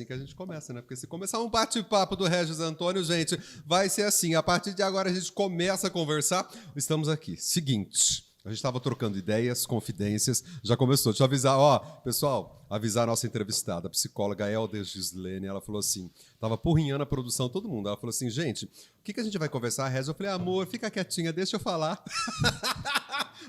assim que a gente começa, né? Porque se começar um bate-papo do Regis Antônio, gente, vai ser assim. A partir de agora a gente começa a conversar. Estamos aqui. Seguinte, a gente estava trocando ideias, confidências. Já começou. Deixa eu avisar, ó, pessoal, avisar a nossa entrevistada, a psicóloga Helder Gislene. Ela falou assim, estava porrinhando a produção, todo mundo. Ela falou assim, gente, o que a gente vai conversar, Regis? Eu falei, amor, fica quietinha, deixa eu falar.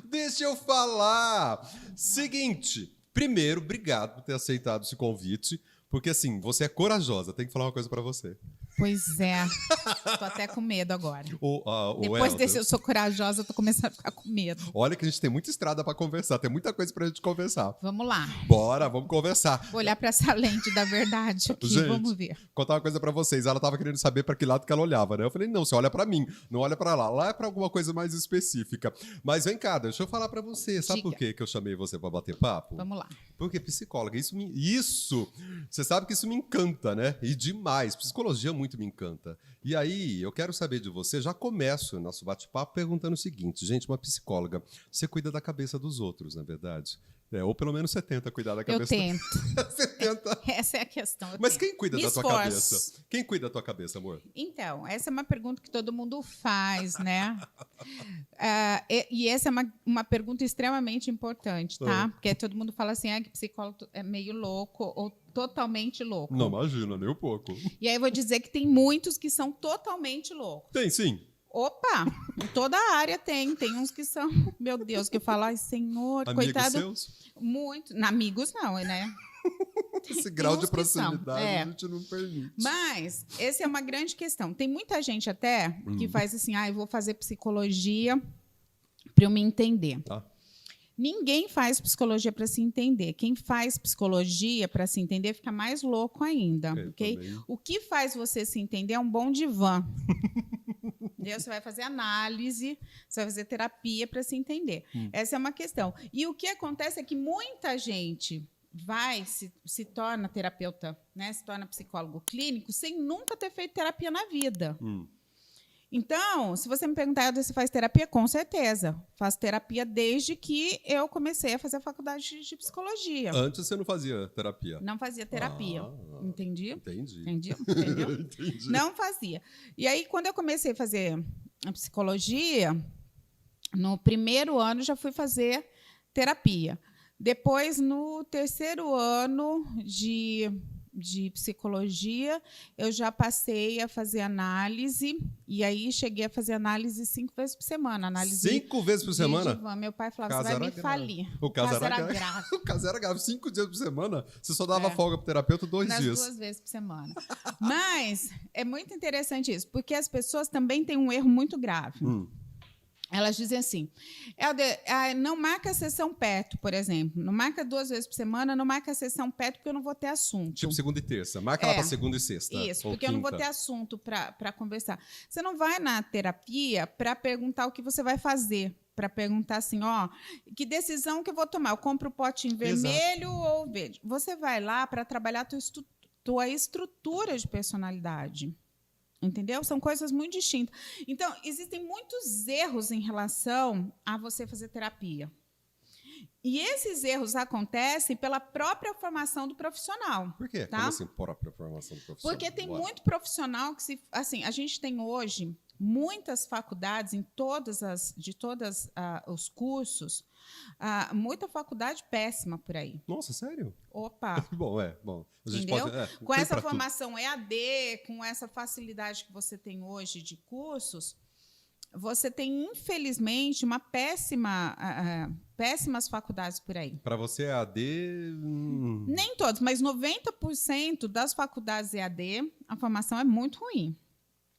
Deixa eu falar. Seguinte, primeiro, obrigado por ter aceitado esse convite, porque assim, você é corajosa, tem que falar uma coisa pra você. Pois é, tô até com medo agora. Depois Helder, desse eu sou corajosa, eu tô começando a ficar com medo. olha que a gente tem muita estrada pra conversar, tem muita coisa pra gente conversar. Vamos lá. Bora, vamos conversar. Vou olhar pra essa lente da verdade aqui, Gente, vamos ver. contar uma coisa pra vocês. Ela tava querendo saber pra que lado que ela olhava, né? Eu falei, não, você olha pra mim, não olha pra lá. Lá é pra alguma coisa mais específica. Mas vem cá, deixa eu falar pra você. Sabe por que eu chamei você pra bater papo? Vamos lá. Porque psicóloga, você sabe que isso me encanta, né? E demais. Psicologia muito me encanta. E aí, eu quero saber de você, já começo o nosso bate-papo perguntando o seguinte, gente, uma psicóloga, você cuida da cabeça dos outros, na verdade? Ou pelo menos você tenta cuidar da cabeça. Eu tento. Você tenta. Essa é a questão. Mas quem cuida Me da tua esforço. cabeça? Quem cuida da tua cabeça, amor? Então, essa é uma pergunta que todo mundo faz, né? E essa é uma pergunta extremamente importante, tá? Porque todo mundo fala assim, que psicólogo é meio louco ou totalmente louco. Não, imagina, nem um pouco. E aí eu vou dizer que tem muitos que são totalmente loucos. Tem, sim. Opa, em toda a área tem uns que são, meu Deus, que eu falo, ai, senhor, Amigos coitado. seus? Muito, amigos não, né? Esse grau de uns que são, proximidade a gente não permite. Mas essa é uma grande questão. Tem muita gente até que faz assim, eu vou fazer psicologia para eu me entender. Tá. Ninguém faz psicologia para se entender. Quem faz psicologia para se entender fica mais louco ainda. Okay? O que faz você se entender é um bom divã. Você vai fazer análise, você vai fazer terapia para se entender. Essa é uma questão. E o que acontece é que muita gente se torna terapeuta, né? Se torna psicólogo clínico sem nunca ter feito terapia na vida. Então, se você me perguntar, você faz terapia? Com certeza. Faço terapia desde que eu comecei a fazer a faculdade de psicologia. Antes você não fazia terapia? Não fazia terapia. Entendeu? Entendi. Não fazia. E aí, quando eu comecei a fazer a psicologia, no primeiro ano já fui fazer terapia. Depois, no terceiro ano de psicologia, eu já passei a fazer análise, e aí cheguei a fazer análise 5 vezes por semana. 5 vezes por semana? Meu pai falava, você vai me falir. O caso era grave. O caso era grave. 5 dias por semana, você só dava folga pro terapeuta 2 dias. 2 vezes por semana. Mas é muito interessante isso, porque as pessoas também têm um erro muito grave. Elas dizem assim, Helder, não marca a sessão perto, por exemplo. Não marca 2 vezes por semana, não marca a sessão perto, porque eu não vou ter assunto. Tipo segunda e terça. Marca lá para segunda e sexta. Isso, porque eu não vou ter assunto para conversar. Você não vai na terapia para perguntar o que você vai fazer. Para perguntar assim, que decisão que eu vou tomar? Eu compro o potinho vermelho ou verde? Você vai lá para trabalhar a tua estrutura de personalidade. Entendeu? São coisas muito distintas. Então, existem muitos erros em relação a você fazer terapia. E esses erros acontecem pela própria formação do profissional. Por quê? Tá? Como assim, própria formação do profissional? Porque tem muito profissional que a gente tem hoje muitas faculdades de todos os cursos, muita faculdade péssima por aí. Nossa, sério? Opa! Bom. A gente entendeu? Com essa formação tudo. EAD, com essa facilidade que você tem hoje de cursos, você tem, infelizmente, uma péssimas faculdades por aí. Para você, EAD... Nem todos, mas 90% das faculdades EAD, a formação é muito ruim.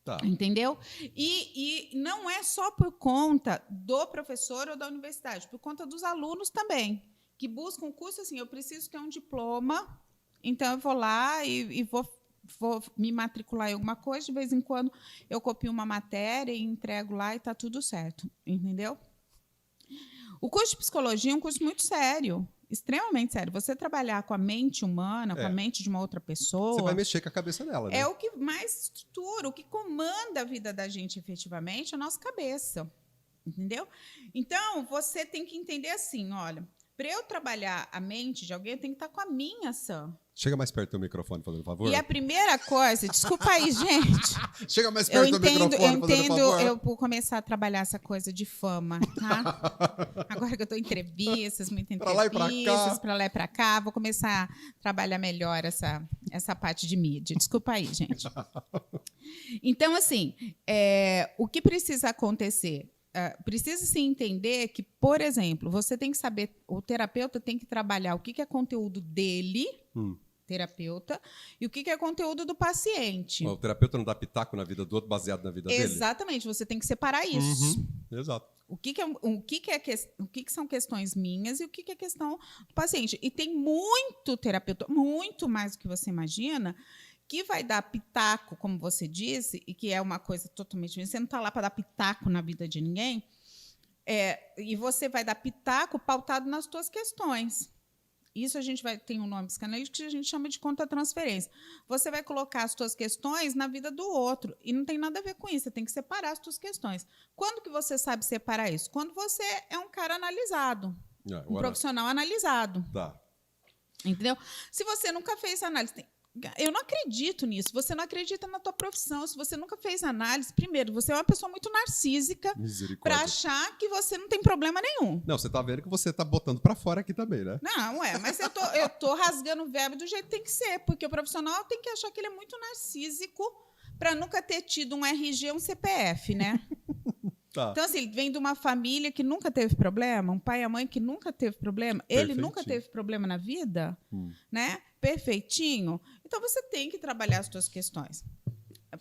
Tá. Entendeu? E não é só por conta do professor ou da universidade, por conta dos alunos também, que buscam um curso assim, eu preciso ter um diploma, então eu vou lá e vou me matricular em alguma coisa, de vez em quando eu copio uma matéria e entrego lá e está tudo certo. Entendeu? O curso de psicologia é um curso muito sério. Extremamente sério. Você trabalhar com a mente humana, com a mente de uma outra pessoa... Você vai mexer com a cabeça dela, né? É o que mais estrutura, o que comanda a vida da gente, efetivamente, é a nossa cabeça. Entendeu? Então, você tem que entender assim, olha, Para eu trabalhar a mente de alguém, eu tenho que estar com a minha sã. Chega mais perto do microfone, fazendo favor. E a primeira coisa, desculpa aí, gente. Chega mais perto do microfone, fazendo favor. Eu vou começar a trabalhar essa coisa de fama, tá? Agora que eu estou em entrevistas, muitas entrevistas, para lá e para cá, vou começar a trabalhar melhor essa parte de mídia. Desculpa aí, gente. Então, assim, o que precisa acontecer? Precisa se entender que, por exemplo, você tem que saber, o terapeuta tem que trabalhar o que é conteúdo dele, terapeuta, e o que é conteúdo do paciente. O terapeuta não dá pitaco na vida do outro baseado na vida dele? Exatamente, você tem que separar isso. Exato. O que são questões minhas e o que é questão do paciente. E tem muito terapeuta, muito mais do que você imagina, que vai dar pitaco, como você disse, e que é uma coisa totalmente... Você não está lá para dar pitaco na vida de ninguém, e você vai dar pitaco pautado nas suas questões. Isso tem um nome psicanalítico que a gente chama de contra-transferência. Você vai colocar as suas questões na vida do outro, e não tem nada a ver com isso, você tem que separar as suas questões. Quando que você sabe separar isso? Quando você é um cara analisado, um profissional analisado. Tá. Entendeu? Se você nunca fez análise... Eu não acredito nisso. Você não acredita na tua profissão. Se você nunca fez análise, primeiro, você é uma pessoa muito narcísica para achar que você não tem problema nenhum. Não, você tá vendo que você tá botando para fora aqui também, né? Não, mas eu tô rasgando o verbo do jeito que tem que ser, porque o profissional tem que achar que ele é muito narcísico para nunca ter tido um RG, um CPF, né? Tá. Então, assim, ele vem de uma família que nunca teve problema, um pai e a mãe que nunca teve problema, ele nunca teve problema na vida, né? Perfeitinho. Então, você tem que trabalhar as suas questões.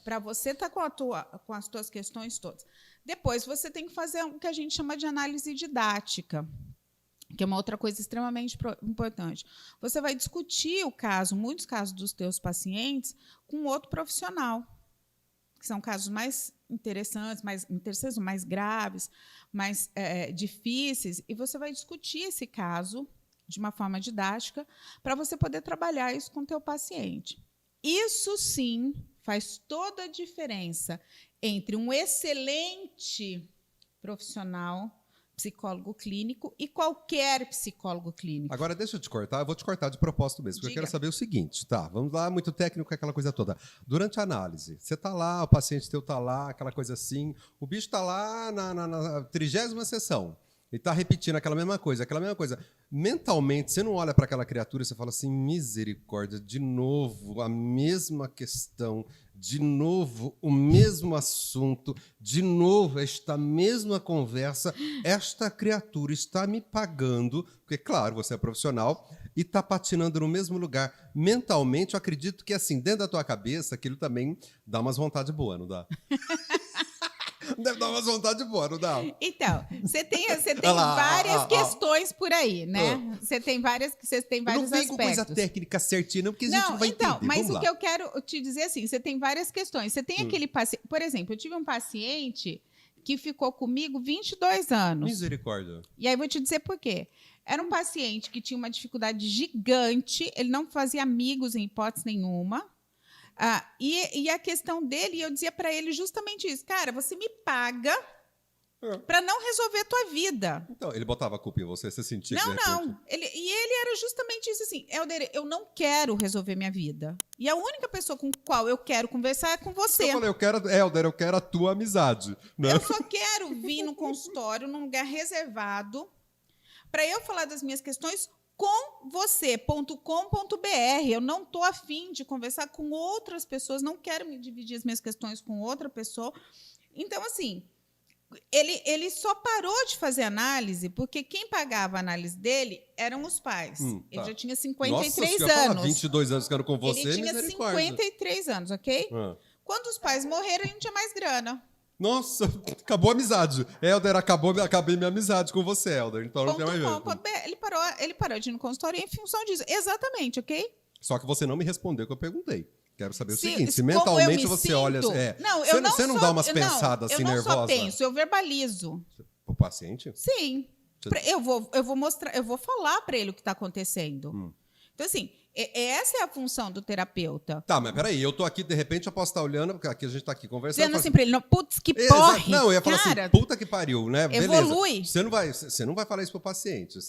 Para você estar com as suas questões todas. Depois, você tem que fazer o que a gente chama de análise didática, que é uma outra coisa extremamente importante. Você vai discutir o caso, muitos casos dos teus pacientes, com outro profissional, que são casos mais interessantes, mais graves, mais difíceis, e você vai discutir esse caso de uma forma didática para você poder trabalhar isso com o teu paciente. Isso, sim, faz toda a diferença entre um excelente profissional, psicólogo clínico, e qualquer psicólogo clínico. Agora, deixa eu te cortar, eu vou te cortar de propósito mesmo, porque eu quero saber o seguinte, tá? Vamos lá, muito técnico, aquela coisa toda. Durante a análise, você tá lá, o paciente teu tá lá, aquela coisa assim, o bicho tá lá na 30ª sessão, e tá repetindo aquela mesma coisa. Mentalmente, você não olha para aquela criatura e você fala assim, misericórdia, de novo a mesma questão, de novo o mesmo assunto, de novo esta mesma conversa, esta criatura está me pagando, porque, claro, você é profissional, e está patinando no mesmo lugar. Mentalmente, eu acredito que, assim, dentro da tua cabeça, aquilo também dá umas vontades boas, não dá? Deve dar umas vontades boas, não dá? Então, você tem várias questões por aí, né? Você tem vários aspectos. Não vem com coisa técnica certinha, não, porque a gente vai entender. Mas o que eu quero te dizer assim, você tem várias questões. Você tem aquele paciente... Por exemplo, eu tive um paciente que ficou comigo 22 anos. Misericórdia. E aí eu vou te dizer por quê. Era um paciente que tinha uma dificuldade gigante, ele não fazia amigos em hipótese nenhuma. E a questão dele, eu dizia para ele justamente isso. Cara, você me paga para não resolver a tua vida. Então, ele botava a culpa em você sentia que... Não. Ele era justamente isso assim. Helder, eu não quero resolver minha vida. E a única pessoa com a qual eu quero conversar é com você. Eu falei, Helder, eu quero a tua amizade. Né? Eu só quero vir no consultório, num lugar reservado, para eu falar das minhas questões com você.com.br. Eu não estou afim de conversar com outras pessoas, não quero me dividir as minhas questões com outra pessoa. Então, assim, ele só parou de fazer análise porque quem pagava a análise dele eram os pais. Ele já tinha 53 anos. 22 anos ficando com você, ele tinha 53 anos, ok? Quando os pais morreram, ele não tinha mais grana. Nossa, acabou a amizade. Helder, acabei minha amizade com você, Helder. Então não tem mais jeito. Ele parou de ir no consultório em função disso. Exatamente, ok? Só que você não me respondeu o que eu perguntei. Quero saber o seguinte, se mentalmente você olha... Você não dá umas pensadas assim nervosas? Eu não só penso, eu verbalizo. O paciente? Sim. Eu vou mostrar, eu vou falar para ele o que está acontecendo. Então, assim, essa é a função do terapeuta. Tá, mas peraí, eu tô aqui, de repente eu posso estar olhando, porque aqui a gente tá aqui conversando. Dizendo assim pra ele, putz, que porre, não, eu ia falar cara, assim, puta que pariu, né? evolui. Beleza. Você não vai falar isso pro paciente.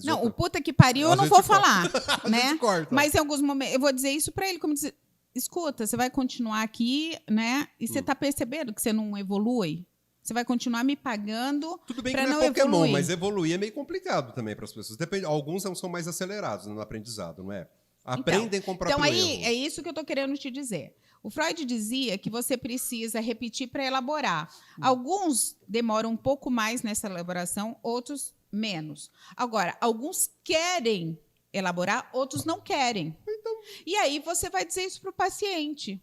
Não, o puta que pariu eu não vou falar, né? Corta. Mas em alguns momentos, eu vou dizer isso pra ele, como dizer, escuta, você vai continuar aqui, né? E você tá percebendo que você não evolui? Você vai continuar me pagando. Tudo bem pra que não não é Pokémon, evoluir. mas evoluir é meio complicado também para as pessoas. Depende, alguns são mais acelerados no aprendizado, não é? Aprendem com o próprio Então, aí, erro. é isso que eu estou querendo te dizer. O Freud dizia que você precisa repetir para elaborar. Alguns demoram um pouco mais nessa elaboração, outros menos. Agora, alguns querem elaborar, outros não querem. Então, e aí você vai dizer isso para o paciente.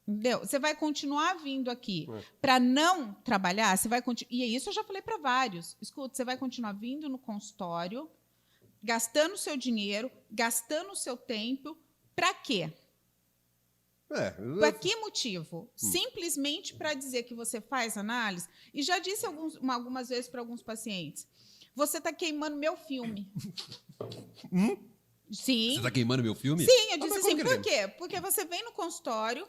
Entendeu? Você vai continuar vindo aqui para não trabalhar, você vai e isso eu já falei para vários. Escuta, você vai continuar vindo no consultório, gastando seu dinheiro, gastando o seu tempo, para quê? Para que motivo? Simplesmente para dizer que você faz análise. E já disse algumas vezes para alguns pacientes, você está queimando meu filme. Sim. Você está queimando meu filme? Sim, eu disse assim, por quê? Porque você vem no consultório,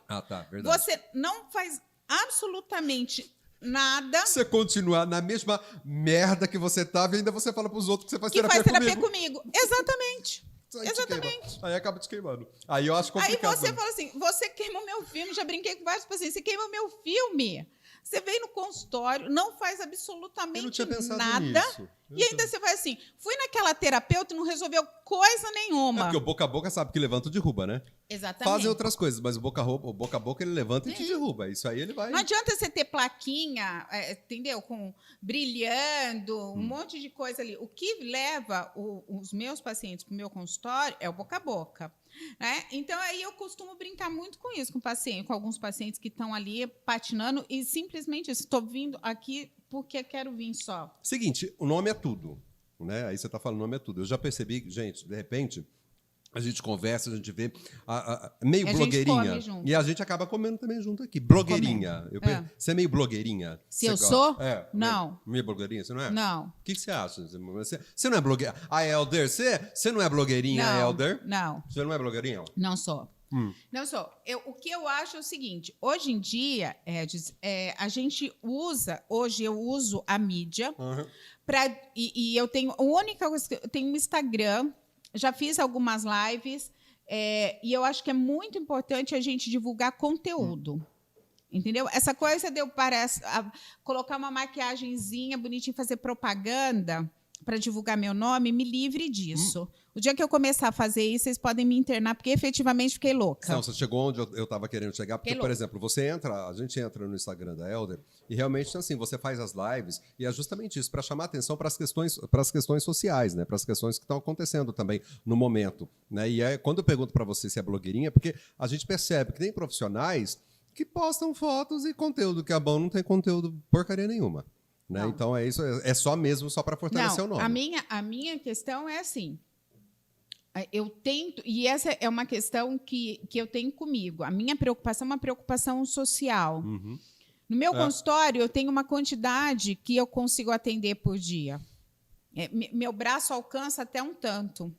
verdade. Você não faz absolutamente nada. Você continuar na mesma merda que você estava e ainda você fala para os outros que você faz que terapia faz terapia comigo. Exatamente. Exatamente. Aí acaba te queimando. Aí eu acho complicado. Aí você fala assim, você queima o meu filme, já brinquei com vários pacientes, você queima o meu filme. Você vem no consultório, não faz absolutamente nada. Nisso. E ainda você vai assim, fui naquela terapeuta e não resolveu coisa nenhuma. Porque o boca a boca sabe que levanta e derruba, né? Exatamente. Fazem outras coisas, mas o boca a boca ele levanta e te derruba. Isso aí ele vai... Não adianta você ter plaquinha, entendeu? Brilhando, um monte de coisa ali. O que leva os meus pacientes para o meu consultório é o boca a boca. Né? Então, aí eu costumo brincar muito com isso, com alguns pacientes que estão ali patinando e simplesmente estou vindo aqui porque quero vir só. Seguinte, o nome é tudo. Né? Aí você está falando o nome é tudo. Eu já percebi, gente, de repente... A gente conversa, a gente vê meio blogueirinha. E a gente acaba comendo também junto aqui. Blogueirinha. Você é meio blogueirinha? Se eu sou? Não. Meio blogueirinha, você não é? Não. O que você acha? Você não é blogueirinha? A Elder, você não é blogueirinha, não, Elder? Não. Você não é blogueirinha? Não sou. Não sou. O que eu acho é o seguinte, hoje em dia, Edis, a gente usa, hoje eu uso a mídia e eu tenho, a única coisa que eu tenho um Instagram. Já fiz algumas lives e eu acho que é muito importante a gente divulgar conteúdo. Entendeu? Essa coisa de eu colocar uma maquiagenzinha bonitinha, fazer propaganda para divulgar meu nome, me livre disso. O dia que eu começar a fazer isso, vocês podem me internar, porque efetivamente fiquei louca. Não, você chegou onde eu estava querendo chegar, porque, por exemplo, a gente entra no Instagram da Elder e realmente, assim, você faz as lives e é justamente isso, para chamar atenção para as questões sociais, né? Para as questões que estão acontecendo também no momento. Né? E quando eu pergunto para você se é blogueirinha, porque a gente percebe que tem profissionais que postam fotos e conteúdo que é bom, não tem conteúdo porcaria nenhuma. Né? Então é isso, é só mesmo só para fortalecer o nome. A minha questão é assim. Eu tento, e essa é uma questão que eu tenho comigo. A minha preocupação é uma preocupação social. No meu consultório, eu tenho uma quantidade que eu consigo atender por dia. Meu braço alcança até um tanto.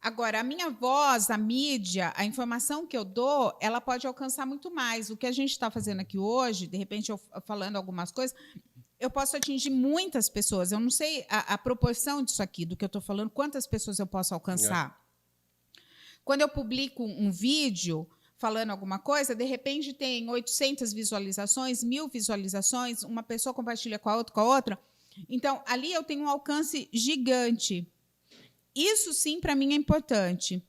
Agora, a minha voz, a mídia, a informação que eu dou, ela pode alcançar muito mais. O que a gente está fazendo aqui hoje, de repente, eu falando algumas coisas, eu posso atingir muitas pessoas. Eu não sei a proporção disso aqui, do que eu estou falando, quantas pessoas eu posso alcançar. Quando eu publico um vídeo falando alguma coisa, de repente tem 800 visualizações, 1000 visualizações, uma pessoa compartilha com a outra. Então, ali eu tenho um alcance gigante. Isso, sim, para mim é importante.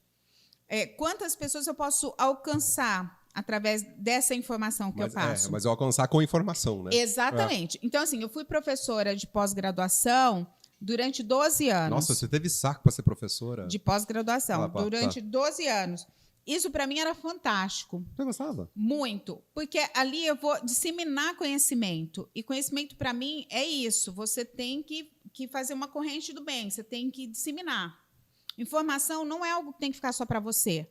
Quantas pessoas eu posso alcançar através dessa informação que eu passo? Mas eu alcançar com informação, né? Exatamente. Então, assim, eu fui professora de pós-graduação durante 12 anos. Nossa, você teve saco para ser professora? De pós-graduação, durante 12 anos. Isso, para mim, era fantástico. Você gostava? Muito. Porque ali eu vou disseminar conhecimento. E conhecimento, para mim, é isso. Você tem que fazer uma corrente do bem. Você tem que disseminar. Informação não é algo que tem que ficar só para você.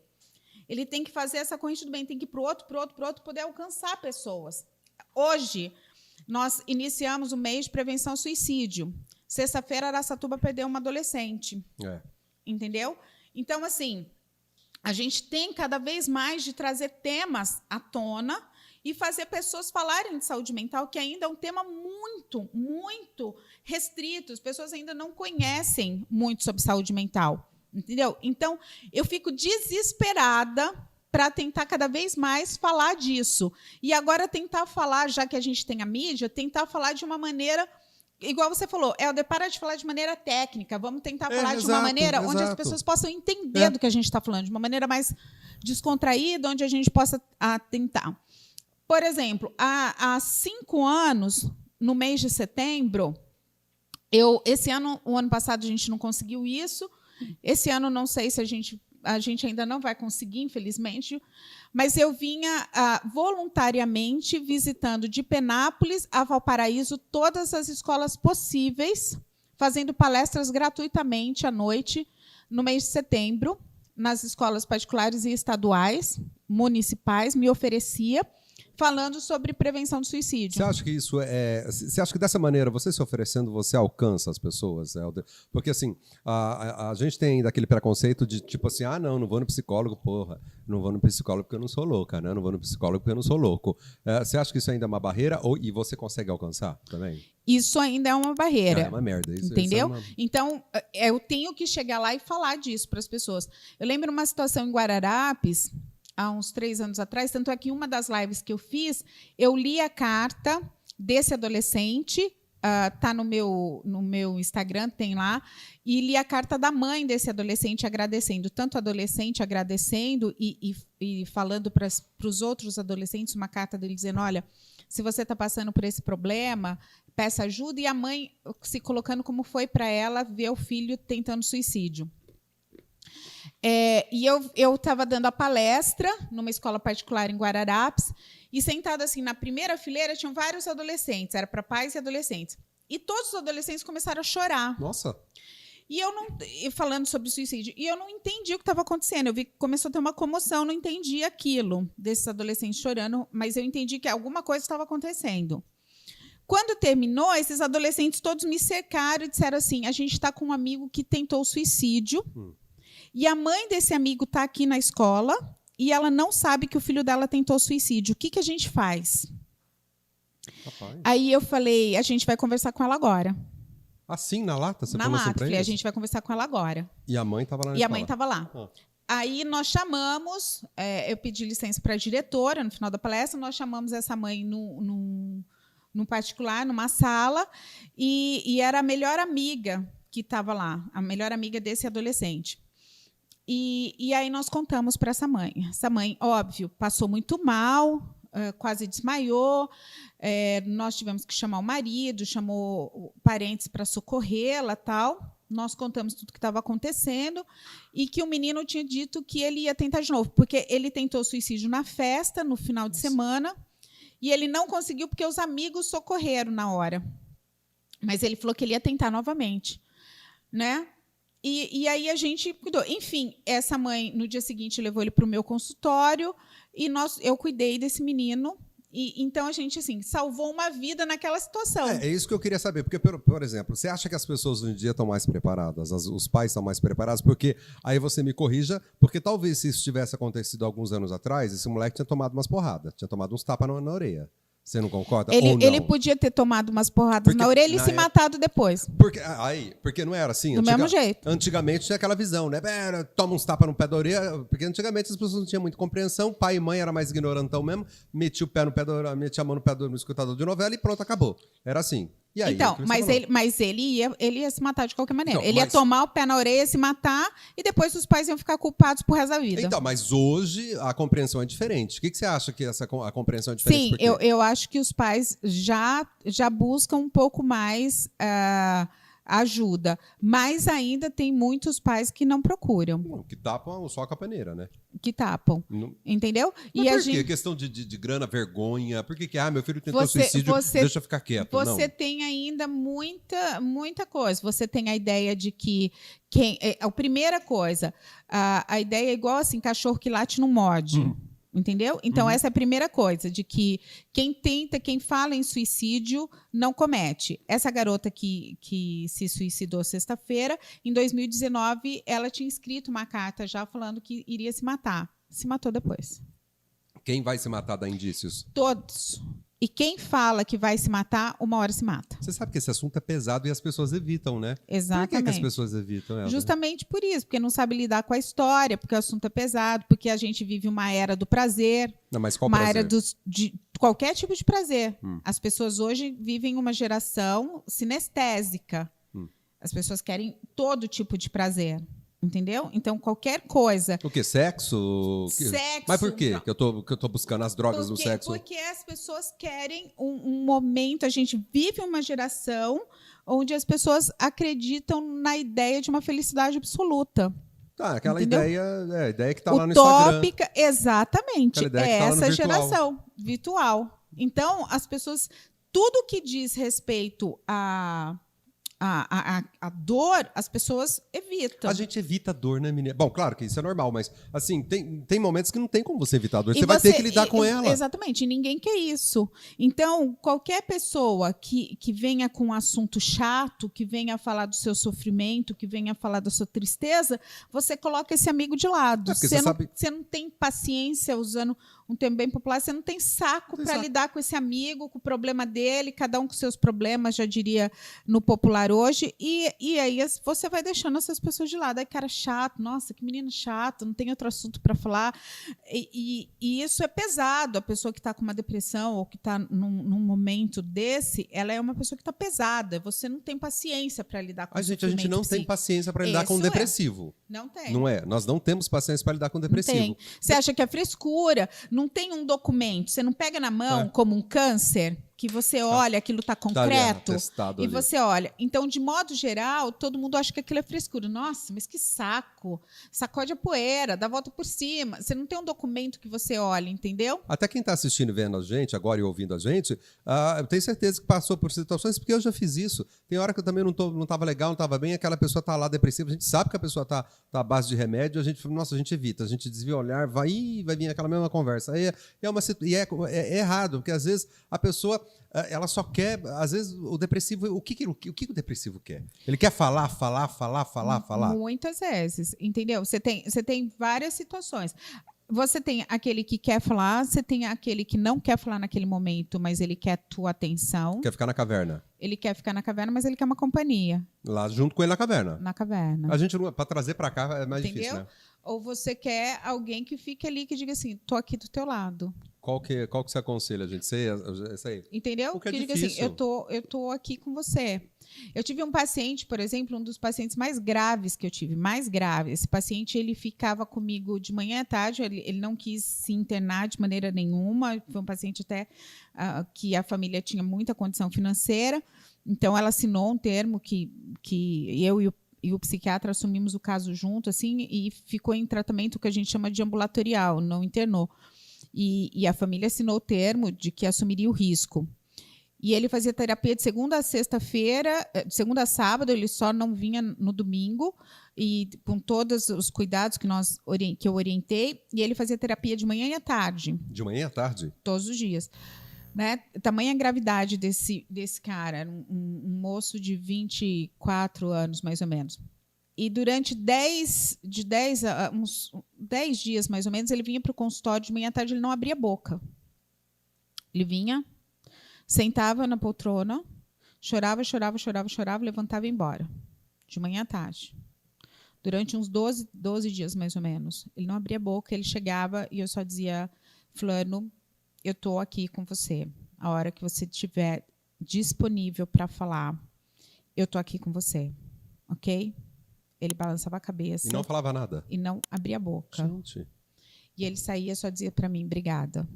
Ele tem que fazer essa corrente do bem. Tem que ir para o outro, poder alcançar pessoas. Hoje, nós iniciamos o mês de prevenção ao suicídio. Sexta-feira, Araçatuba perdeu uma adolescente. Entendeu? Então, assim, a gente tem cada vez mais de trazer temas à tona e fazer pessoas falarem de saúde mental, que ainda é um tema muito, muito restrito. As pessoas ainda não conhecem muito sobre saúde mental, entendeu? Então, eu fico desesperada para tentar cada vez mais falar disso. E agora tentar falar, já que a gente tem a mídia, tentar falar de uma maneira... Igual você falou, Helder, para de falar de maneira técnica, vamos tentar falar de uma maneira onde as pessoas possam entender do que a gente está falando, de uma maneira mais descontraída, onde a gente possa tentar. Por exemplo, há 5 anos, no mês de setembro, esse ano, o ano passado, a gente não conseguiu isso, esse ano não sei se a gente ainda não vai conseguir, infelizmente, mas eu vinha voluntariamente visitando de Penápolis a Valparaíso todas as escolas possíveis, fazendo palestras gratuitamente à noite, no mês de setembro, nas escolas particulares e estaduais, municipais, me oferecia, falando sobre prevenção do suicídio. Você acha que isso você acha que dessa maneira, você se oferecendo, você alcança as pessoas, Helder? Porque assim, a gente tem ainda aquele preconceito de tipo assim, não vou no psicólogo, porra. Não vou no psicólogo porque eu não sou louca, né? Não vou no psicólogo porque eu não sou louco. Você acha que isso ainda é uma barreira e você consegue alcançar também? Isso ainda é uma barreira. É uma merda. Entendeu? Isso Então, eu tenho que chegar lá e falar disso para as pessoas. Eu lembro uma situação em Guararapes, há uns 3 anos atrás, tanto é que uma das lives que eu fiz, eu li a carta desse adolescente, tá no meu Instagram, tem lá, e li a carta da mãe desse adolescente agradecendo, tanto o adolescente agradecendo e falando para os outros adolescentes, uma carta dele dizendo, olha, se você está passando por esse problema, peça ajuda, e a mãe se colocando como foi para ela ver o filho tentando suicídio. E eu estava dando a palestra numa escola particular em Guararapes e sentada assim na primeira fileira tinham vários adolescentes, era para pais e adolescentes. E todos os adolescentes começaram a chorar. Nossa. E falando sobre suicídio, e eu não entendi o que estava acontecendo. Eu vi que começou a ter uma comoção, não entendi aquilo desses adolescentes chorando, mas eu entendi que alguma coisa estava acontecendo. Quando terminou, esses adolescentes todos me cercaram e disseram assim: a gente está com um amigo que tentou suicídio. E a mãe desse amigo está aqui na escola e ela não sabe que o filho dela tentou suicídio. O que a gente faz? Rapaz. Aí eu falei, a gente vai conversar com ela agora. Assim, na lata? Você na falou lata, assim pra falei, eles? a gente vai conversar com ela agora. E a mãe estava lá na E escola? a mãe estava lá. Aí nós chamamos, eu pedi licença para a diretora, no final da palestra, nós chamamos essa mãe num particular, numa sala, e era a melhor amiga que estava lá, a melhor amiga desse adolescente. E aí nós contamos para essa mãe. Essa mãe, óbvio, passou muito mal, quase desmaiou. Nós tivemos que chamar o marido, chamou parentes para socorrê-la, tal. Nós contamos tudo o que estava acontecendo e que o menino tinha dito que ele ia tentar de novo, porque ele tentou suicídio na festa, no final de semana, e ele não conseguiu porque os amigos socorreram na hora. Mas ele falou que ele ia tentar novamente, né? E aí a gente cuidou. Enfim, essa mãe, no dia seguinte, levou ele para o meu consultório e eu cuidei desse menino. Então, a gente assim, salvou uma vida naquela situação. É isso que eu queria saber. Porque, por exemplo, você acha que as pessoas hoje em dia estão mais preparadas? Os pais estão mais preparados? Porque, aí você me corrija, porque talvez se isso tivesse acontecido alguns anos atrás, esse moleque tinha tomado umas porradas, tinha tomado uns tapas na orelha. Você não concorda? Ele podia ter tomado umas porradas na orelha e se matado depois. Porque não era assim? Do mesmo jeito. Antigamente tinha aquela visão, né? Toma uns tapas no pé da orelha. Porque antigamente as pessoas não tinham muita compreensão. Pai e mãe era mais ignorantão mesmo. Metia o pé no pé da orelha, metia a mão no escutador de novela e pronto, acabou. Era assim. E aí, então, mas ele ia se matar de qualquer maneira. Então, ele ia tomar o pé na orelha, se matar, e depois os pais iam ficar culpados pro resto da vida. Então, mas hoje a compreensão é diferente. O que você acha que a compreensão é diferente? Sim, eu acho que os pais já buscam um pouco mais ajuda. Mas ainda tem muitos pais que não procuram. Não, que tapam só com a peneira, né? Que tapam. Não. Entendeu? Mas por quê? Questão de grana, vergonha. Por que meu filho tentou suicídio, deixa eu ficar quieto? Você tem ainda muita coisa. Você tem a ideia de que a primeira coisa, a ideia é igual assim, cachorro que late não morde. Entendeu? Então, essa é a primeira coisa, de que quem fala em suicídio não comete. Essa garota que se suicidou sexta-feira, em 2019, ela tinha escrito uma carta já falando que iria se matar. Se matou depois. Quem vai se matar dá indícios? Todos. E quem fala que vai se matar, uma hora se mata. Você sabe que esse assunto é pesado e as pessoas evitam, né? Exatamente. Por que as pessoas evitam, Helder? Justamente por isso, porque não sabe lidar com a história, porque o assunto é pesado, porque a gente vive uma era do prazer. Não, mas qual uma prazer? era de qualquer tipo de prazer. As pessoas hoje vivem uma geração sinestésica. As pessoas querem todo tipo de prazer. Entendeu? Então, qualquer coisa. O quê? Sexo? Sexo. Mas por quê que eu tô buscando as drogas do sexo? Porque as pessoas querem um momento. A gente vive uma geração onde as pessoas acreditam na ideia de uma felicidade absoluta. Tá, aquela Entendeu? ideia que tá lá no Instagram. Utópica, exatamente. Aquela ideia É que tá lá no essa virtual. geração virtual. Então, as pessoas. Tudo que diz respeito a dor, as pessoas evitam. A gente evita a dor, né, menina? Bom, claro que isso é normal, mas assim, tem momentos que não tem como você evitar a dor. E você vai ter que lidar com ela. Exatamente, e ninguém quer isso. Então, qualquer pessoa que venha com um assunto chato, que venha falar do seu sofrimento, que venha falar da sua tristeza, você coloca esse amigo de lado. Você não tem paciência, usando um termo bem popular, você não tem saco para lidar com esse amigo, com o problema dele, cada um com seus problemas, já diria no popular hoje, e aí você vai deixando essas pessoas de lado. Aí, cara chato, nossa, que menino chato, não tem outro assunto para falar. E isso é pesado. A pessoa que está com uma depressão ou que está num momento desse, ela é uma pessoa que está pesada. Você não tem paciência para lidar com a gente não tem paciência para lidar com o depressivo. Não tem. Não é? Nós não temos paciência para lidar com o depressivo. Não tem. Você acha que é frescura? Não tem um documento. Você não pega na mão como um câncer, que você olha, aquilo está concreto, e você olha. Então, de modo geral, todo mundo acha que aquilo é frescura. Nossa, mas que saco. Sacode a poeira, dá a volta por cima. Você não tem um documento que você olha, entendeu? Até quem está assistindo e vendo a gente, agora e ouvindo a gente, eu tenho certeza que passou por situações, porque eu já fiz isso. Tem hora que eu também não estava legal, não estava bem, aquela pessoa está lá depressiva, a gente sabe que a pessoa está à base de remédio, a gente evita, a gente desvia o olhar, vai vir aquela mesma conversa. Aí é errado, porque às vezes a pessoa ela só quer, às vezes o depressivo, o que o depressivo quer? Ele quer falar. Muitas vezes, entendeu? Você tem várias situações. Você tem aquele que quer falar, você tem aquele que não quer falar naquele momento, mas ele quer tua atenção. Quer ficar na caverna. Ele quer ficar na caverna, mas ele quer uma companhia. Lá junto com ele na caverna. Na caverna. A gente, para trazer para cá, é mais Entendeu? difícil, né? Ou você quer alguém que fique ali, que diga assim, tô aqui do teu lado. Qual que você aconselha, gente? Isso aí? Entendeu? Porque que diga assim, eu tô aqui com você. Eu tive um paciente, por exemplo, um dos pacientes mais graves que eu tive, mais grave. Esse paciente, ele ficava comigo de manhã à tarde, ele não quis se internar de maneira nenhuma. Foi um paciente até que a família tinha muita condição financeira. Então, ela assinou um termo que eu e o psiquiatra assumimos o caso junto, assim, e ficou em tratamento que a gente chama de ambulatorial, não internou. E a família assinou o termo de que assumiria o risco. E ele fazia terapia de segunda a sexta-feira, de segunda a sábado, ele só não vinha no domingo, e com todos os cuidados que eu orientei, e ele fazia terapia de manhã e à tarde. De manhã e à tarde? Todos os dias. Né? Tamanha gravidade desse cara, um moço de 24 anos, mais ou menos. E durante uns 10 dias, mais ou menos, ele vinha para o consultório de manhã à tarde, ele não abria a boca. Ele vinha, sentava na poltrona, chorava, levantava e ia embora. De manhã à tarde. Durante uns 12 dias, mais ou menos. Ele não abria a boca, ele chegava e eu só dizia, fulano, eu estou aqui com você. A hora que você estiver disponível para falar, eu estou aqui com você. Ok? Ele balançava a cabeça. E não falava nada? E não abria a boca. Gente. E ele saía só dizia para mim, obrigada.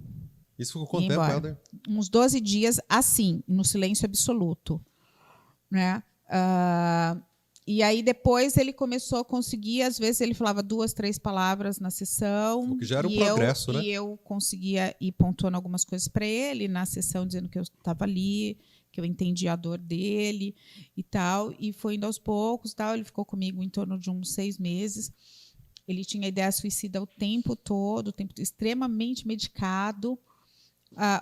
Isso ficou quanto tempo, Helder? Uns 12 dias assim, no silêncio absoluto. Né? E aí depois ele começou a conseguir, às vezes ele falava 2, 3 palavras na sessão. O que já era um progresso, né? E eu conseguia ir pontuando algumas coisas para ele na sessão, dizendo que eu estava ali, que eu entendia a dor dele e tal. E foi indo aos poucos, tal. Ele ficou comigo em torno de uns 6 meses. Ele tinha ideia suicida o tempo todo, extremamente medicado.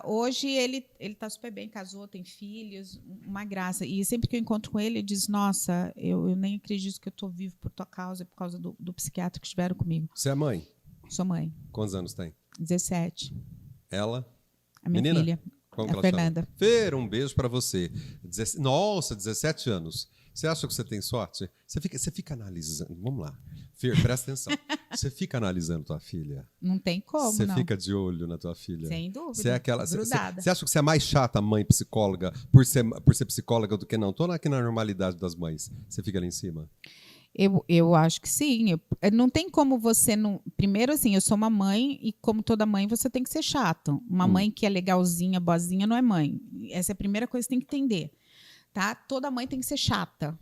Hoje ele está super bem, casou, tem filhos, uma graça. E sempre que eu encontro com ele diz, nossa, eu nem acredito que eu estou vivo por tua causa, por causa do psiquiatra que estiveram comigo. Você é mãe? Sou mãe. Quantos anos tem? 17. Ela? A minha Menina? filha. Como que A ela Fernanda. chama? Fer, um beijo pra você. Nossa, 17 anos. Você acha que você tem sorte? Você fica analisando. Vamos lá. Fer, presta atenção. Você fica analisando tua filha? Não tem como, Você não. fica de olho na tua filha? Sem dúvida. Você é aquela. Grudada. Você acha que você é mais chata, mãe psicóloga, por ser psicóloga do que não? Tô aqui na normalidade das mães. Você fica ali em cima? Eu acho que sim. Não tem como você não. Primeiro, assim, eu sou uma mãe e, como toda mãe, você tem que ser chato. Uma mãe que é legalzinha, boazinha, não é mãe. Essa é a primeira coisa que você tem que entender. Tá? Toda mãe tem que ser chata.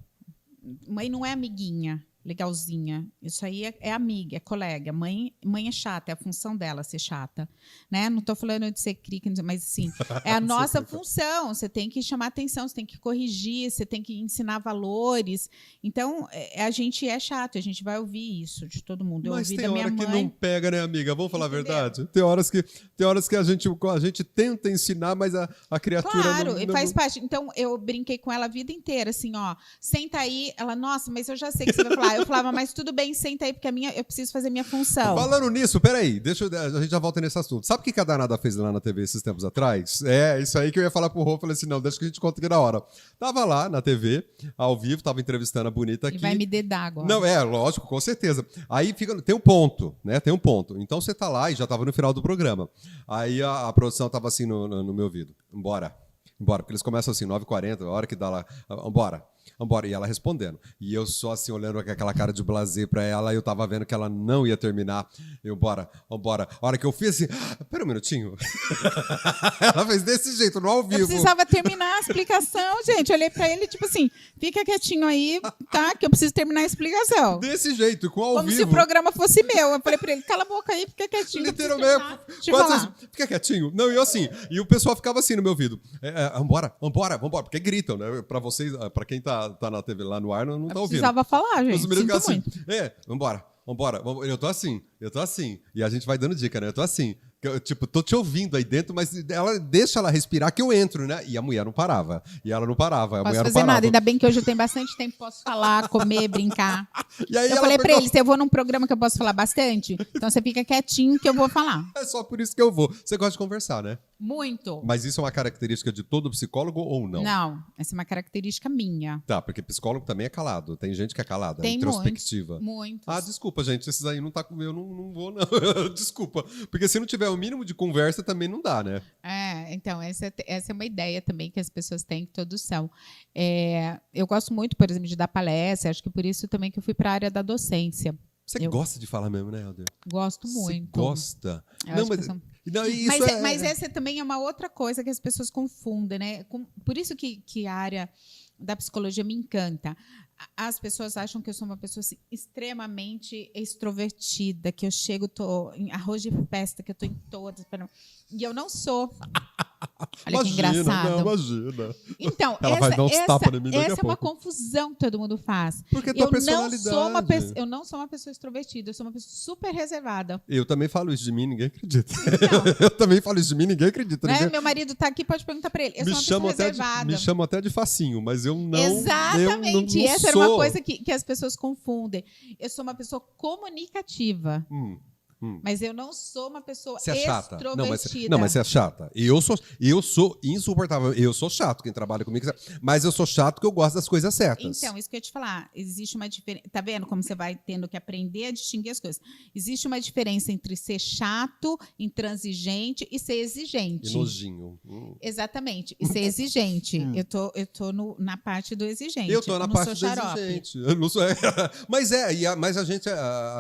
Mãe não é amiguinha, legalzinha. Isso aí é amiga, é colega. Mãe é chata, é a função dela ser chata. Né? Não estou falando de ser crica, mas assim, é a nossa função. Você tem que chamar atenção, você tem que corrigir, você tem que ensinar valores. Então, a gente é chato, a gente vai ouvir isso de todo mundo. Eu Mas ouvi tem da minha hora que mãe. não pega, né, amiga? Vamos falar Entendeu? a verdade. Tem horas que a gente tenta ensinar, mas a criatura Claro, não... e faz parte. Então, eu brinquei com ela a vida inteira, assim, ó, senta aí. Ela, nossa, mas eu já sei que você vai falar. Eu falava, mas tudo bem, senta aí, porque eu preciso fazer minha função. Falando nisso, peraí, a gente já volta nesse assunto. Sabe o que a Danada fez lá na TV esses tempos atrás? É, isso aí que eu ia falar pro Rô, falei assim, não, deixa que a gente conta aqui na hora. Tava lá na TV, ao vivo, tava entrevistando a bonita aqui. E vai me dedar agora. Não, lógico, com certeza. Aí tem um ponto, né? Tem um ponto. Então você tá lá e já tava no final do programa. Aí a produção tava assim no meu ouvido. Embora, porque eles começam assim, 9h40, a hora que dá lá, embora. E ela respondendo. E eu só assim, olhando com aquela cara de blasé pra ela, e eu tava vendo que ela não ia terminar. Eu, bora. A hora que eu fiz assim, pera um minutinho. Ela fez desse jeito, no ao vivo. Eu precisava terminar a explicação, gente. Eu olhei pra ele, tipo assim, fica quietinho aí, tá? Que eu preciso terminar a explicação. Desse jeito, com ao Como vivo. se o programa fosse meu. Eu falei pra ele, cala a boca aí, fica quietinho. Literalmente. Deixa eu falar. Fica quietinho. Não, e eu assim. E o pessoal ficava assim no meu ouvido. Vambora. Porque gritam, né? Pra vocês, pra quem tá na TV lá no ar, não tá ouvindo. Precisava falar, gente. Os meninos ficam Sinto assim. muito. Vambora. Eu tô assim. E a gente vai dando dica, né? Eu tô assim. Tipo, tô te ouvindo aí dentro, mas deixa ela respirar que eu entro, né? E a mulher não parava. Posso fazer nada. Ainda bem que hoje eu tenho bastante tempo, posso falar, comer, brincar. E aí eu falei pra ele, se eu vou num programa que eu posso falar bastante, então você fica quietinho que eu vou falar. É só por isso que eu vou. Você gosta de conversar, né? Muito. Mas isso é uma característica de todo psicólogo ou não? Não, essa é uma característica minha. Tá, porque psicólogo também é calado. Tem gente que é calada, Tem introspectiva. muitos. Ah, desculpa, gente. Esses aí não tá comigo, eu não vou, não. Desculpa. Porque se não tiver o mínimo de conversa, também não dá, né? Então, essa é uma ideia também que as pessoas têm, que todos são. Eu gosto muito, por exemplo, de dar palestra, acho que por isso também que eu fui para a área da docência. Você gosta de falar mesmo, né, Helder? Gosto muito. Você gosta? Mas essa também é uma outra coisa que as pessoas confundem, né? Por isso que a área da psicologia me encanta. As pessoas acham que eu sou uma pessoa assim, extremamente extrovertida, que eu chego, tô em arroz de festa, que eu tô em todas. E eu não sou. Olha que engraçado. Não, imagina. Então, ela vai dar uns tapas em mim daqui a essa é uma pouco. confusão que todo mundo faz. Porque tua personalidade. Eu não sou uma pessoa extrovertida, eu sou uma pessoa super reservada. Eu também falo isso de mim, ninguém acredita. Então, eu também falo isso de mim, ninguém acredita. Né? Meu marido tá aqui, pode perguntar pra ele. Eu sou uma pessoa reservada. Me chamam até de facinho, mas eu não. Exatamente. Eu não essa sou. era uma coisa que as pessoas confundem. Eu sou uma pessoa comunicativa. Mas eu não sou uma pessoa você é chata. extrovertida. Não, mas você é chata. Eu sou insuportável. Eu sou chato, quem trabalha comigo. Mas eu sou chato porque eu gosto das coisas certas. Então, isso que eu ia te falar. Existe uma diferença. Tá vendo como você vai tendo que aprender a distinguir as coisas? Existe uma diferença entre ser chato, intransigente e ser exigente. E nojinho. Exatamente. E ser exigente. Eu tô na parte do exigente. Eu tô na parte do xarope. exigente. Eu não sou. Mas a gente,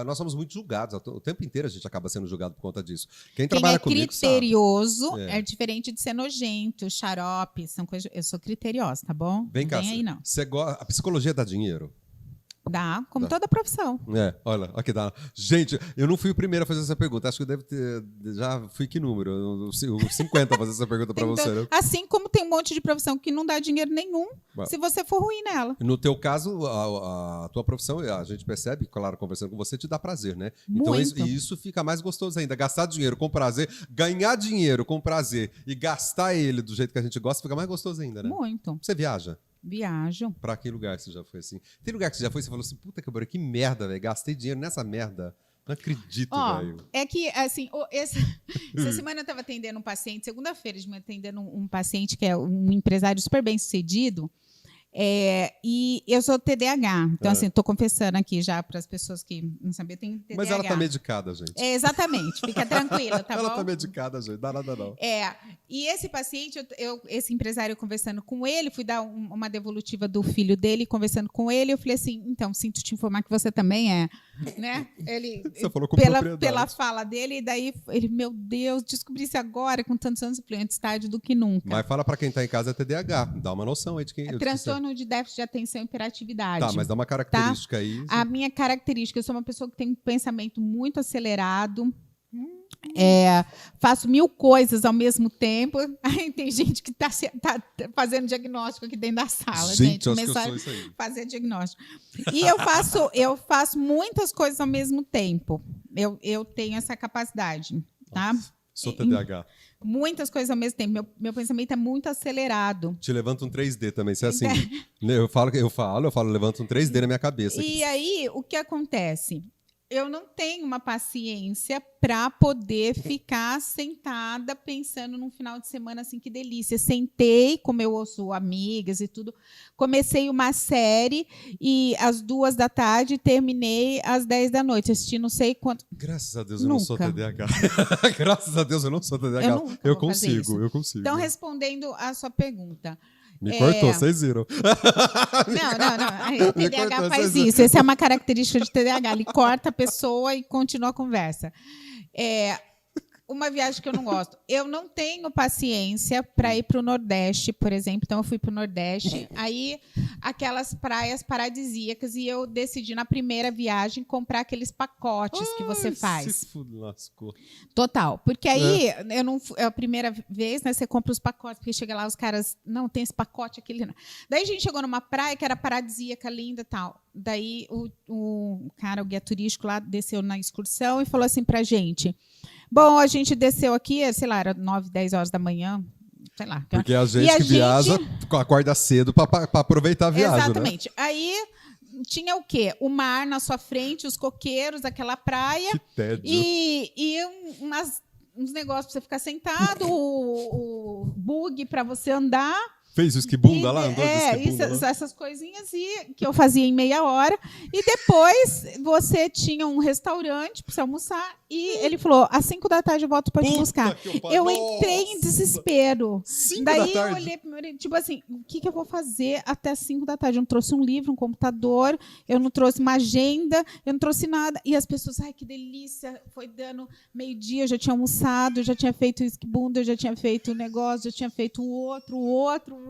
nós somos muito julgados. O tempo inteiro a gente acaba sendo julgado por conta disso. Quem trabalha comigo criterioso sabe. é diferente de ser nojento, xarope, são coisas. Eu sou criteriosa, tá bom? Vem cá, aí não. A psicologia dá dinheiro? Dá, como toda profissão. Olha, aqui dá. Gente, eu não fui o primeiro a fazer essa pergunta. Acho que eu devo ter. Já fui que número? O 50 a fazer essa pergunta pra você, né? Assim como tem um monte de profissão que não dá dinheiro nenhum, se você for ruim nela. No teu caso, a tua profissão, a gente percebe, claro, conversando com você, te dá prazer, né? Muito. Então isso fica mais gostoso ainda. Gastar dinheiro com prazer, ganhar dinheiro com prazer e gastar ele do jeito que a gente gosta, fica mais gostoso ainda, né? Muito. Você viaja? Viajo. Pra que lugar você já foi assim? Tem lugar que você já foi e você falou assim, puta que merda, velho. Gastei dinheiro nessa merda. Não acredito, velho. É que, assim, essa semana eu estava atendendo um paciente, segunda-feira, de manhã, atendendo um paciente que é um empresário super bem sucedido. E eu sou TDAH. Então, assim, estou confessando aqui já para as pessoas que não sabiam, eu tenho TDAH. Mas ela está medicada, gente. Exatamente. Fica tranquila, tá bom? Ela está medicada, gente. Não dá nada, não. E esse paciente, esse empresário, conversando com ele, fui dar uma devolutiva do filho dele, conversando com ele, eu falei assim, então, sinto te informar que você também é, né? Ele, você falou com propriedade. Pela fala dele, e daí ele, meu Deus, descobri isso agora, com tantos anos, antes tarde do que nunca. Mas fala para quem está em casa é TDAH. Dá uma noção aí de quem... Transtorno de déficit de atenção e hiperatividade. Tá, mas dá uma característica aí. A minha característica, eu sou uma pessoa que tem um pensamento muito acelerado. Faço 1000 coisas ao mesmo tempo. Aí tem gente que tá fazendo diagnóstico aqui dentro da sala. Gente, acho que eu sou isso aí. Fazer diagnóstico. E eu faço muitas coisas ao mesmo tempo. Eu tenho essa capacidade, tá? Sou TDAH. Muitas coisas ao mesmo tempo. Meu pensamento é muito acelerado. Te levanta um 3D também. Você é assim. Eu falo, levanta um 3D na minha cabeça. E aí, o que acontece? Eu não tenho uma paciência para poder ficar sentada pensando num final de semana assim, que delícia. Sentei, como eu ouço amigas e tudo, comecei uma série e às 2h terminei às 10h. Assisti não sei quanto. Graças a Deus eu não sou TDAH. Graças a Deus eu não sou TDAH. Eu consigo. Então, respondendo a sua pergunta. Me cortou, vocês viram. Não. O TDAH faz isso. Essa é uma característica de TDAH. Ele corta a pessoa e continua a conversa. Uma viagem que eu não gosto. Eu não tenho paciência para ir para o Nordeste, por exemplo. Então, eu fui para o Nordeste. Aí, aquelas praias paradisíacas. E eu decidi, na primeira viagem, comprar aqueles pacotes que você faz. Lascou. Total. Porque aí, eu não, é a primeira vez, né? Você compra os pacotes. Porque chega lá, os caras... Não, tem esse pacote, aquele... Não. Daí, a gente chegou numa praia que era paradisíaca, linda e tal. Daí, o guia turístico lá, desceu na excursão e falou assim pra gente... Bom, a gente desceu aqui, sei lá, era 9, 10 horas da manhã, sei lá. Porque a gente que viaja acorda cedo para aproveitar a viagem, exatamente. Né? Aí tinha o quê? O mar na sua frente, os coqueiros, aquela praia. Que tédio. E uns negócios para você ficar sentado, o bug para você andar. Fez o esquibunda lá? Andou de esquibunda essas coisinhas que eu fazia em meia hora. E depois você tinha um restaurante para você almoçar e ele falou, às 5h eu volto para te buscar. Eu entrei em desespero. 5 Daí da tarde? Eu olhei para meu tipo assim, o que eu vou fazer até 5h? Eu não trouxe um livro, um computador, eu não trouxe uma agenda, eu não trouxe nada. E as pessoas, ai, que delícia, foi dando meio-dia, eu já tinha almoçado, eu já tinha feito o esquibunda, eu já tinha feito o negócio, já tinha feito o outro.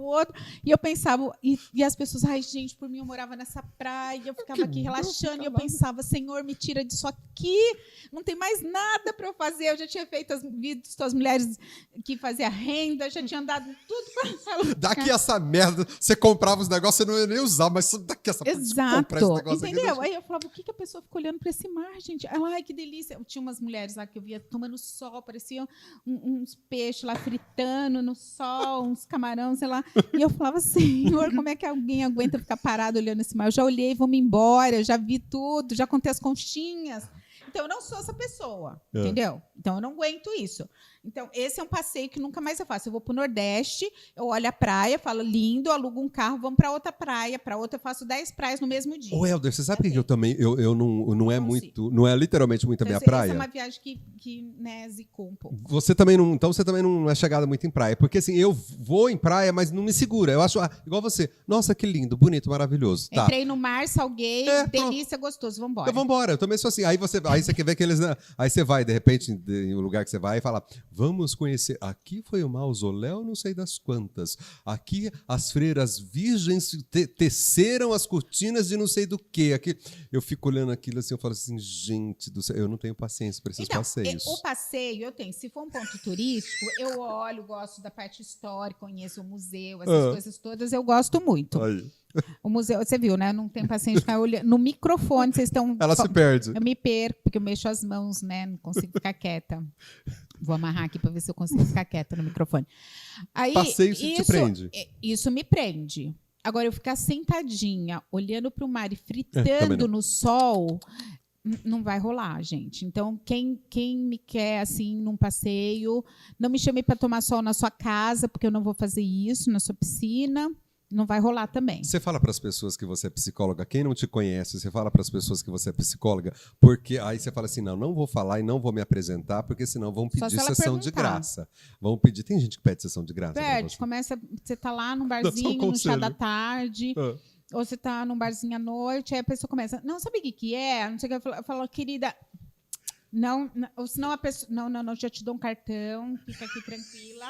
E eu pensava, e as pessoas, ai, gente, por mim eu morava nessa praia, eu ficava aqui relaxando, e eu pensava, Senhor, me tira disso aqui, não tem mais nada para eu fazer. Eu já tinha feito as vídeos das mulheres que faziam renda, já tinha andado tudo para daqui essa merda, você comprava os negócios, você não ia nem usar, mas daqui essa exato, comprar esse negócio entendeu? Aqui, aí eu falava, o que a pessoa fica olhando para esse mar, gente? Ela, ai, que delícia. Eu tinha umas mulheres lá que eu via tomando sol, pareciam uns peixes lá fritando no sol, uns camarão, sei lá. E eu falava, Senhor, como é que alguém aguenta ficar parado olhando esse mar? Eu já olhei, vamos embora, eu já vi tudo, já contei as conchinhas. Então, eu não sou essa pessoa, entendeu? Então, eu não aguento isso. Então, esse é um passeio que nunca mais eu faço. Eu vou para o Nordeste, eu olho a praia, falo, lindo, alugo um carro, vamos para outra praia, para outra, eu faço 10 praias no mesmo dia. Ô, Helder, você sabe que eu também, eu não é muito, não é literalmente muito a minha praia? Essa é uma viagem que né, zicou um pouco. Você também não é chegada muito em praia, porque assim, eu vou em praia, mas não me segura. Eu acho, igual você, nossa, que lindo, bonito, maravilhoso. Tá. Entrei no mar, salguei, delícia, gostoso, vambora. Eu vambora, eu também sou assim. Aí você quer ver aqueles, aí você vai, de repente, em um lugar que você vai e fala, Vamos conhecer. Aqui foi o mausoléu, não sei das quantas. Aqui as freiras virgens teceram as cortinas de não sei do que. Aqui eu fico olhando aquilo assim, eu falo assim, gente do céu, eu não tenho paciência para esses passeios. O passeio eu tenho. Se for um ponto turístico, eu olho, gosto da parte histórica, conheço o museu, essas coisas todas, eu gosto muito. Aí. O museu, você viu, né? Não tem paciente ficar olhando. No microfone, vocês estão. Ela se perde. Eu me perco, porque eu mexo as mãos, né? Não consigo ficar quieta. Vou amarrar aqui para ver se eu consigo ficar quieta no microfone. Aí, passeio te prende. Isso me prende. Agora, eu ficar sentadinha, olhando para o mar e fritando no sol, não vai rolar, gente. Então, quem me quer, assim, num passeio, não me chame para tomar sol na sua casa, porque eu não vou fazer isso, na sua piscina. Não vai rolar também. Você fala para as pessoas que você é psicóloga, quem não te conhece, você fala para as pessoas que você é psicóloga, porque aí você fala assim, não vou falar e não vou me apresentar, porque senão vão pedir sessão de graça. Vão pedir, tem gente que pede sessão de graça. Pede, começa, você tá lá num barzinho, no chá da tarde, ou você tá num barzinho à noite, aí a pessoa começa, não, sabe o que é? Não sei o que, eu falo, querida, não, ou senão a pessoa, não, já te dou um cartão, fica aqui tranquila.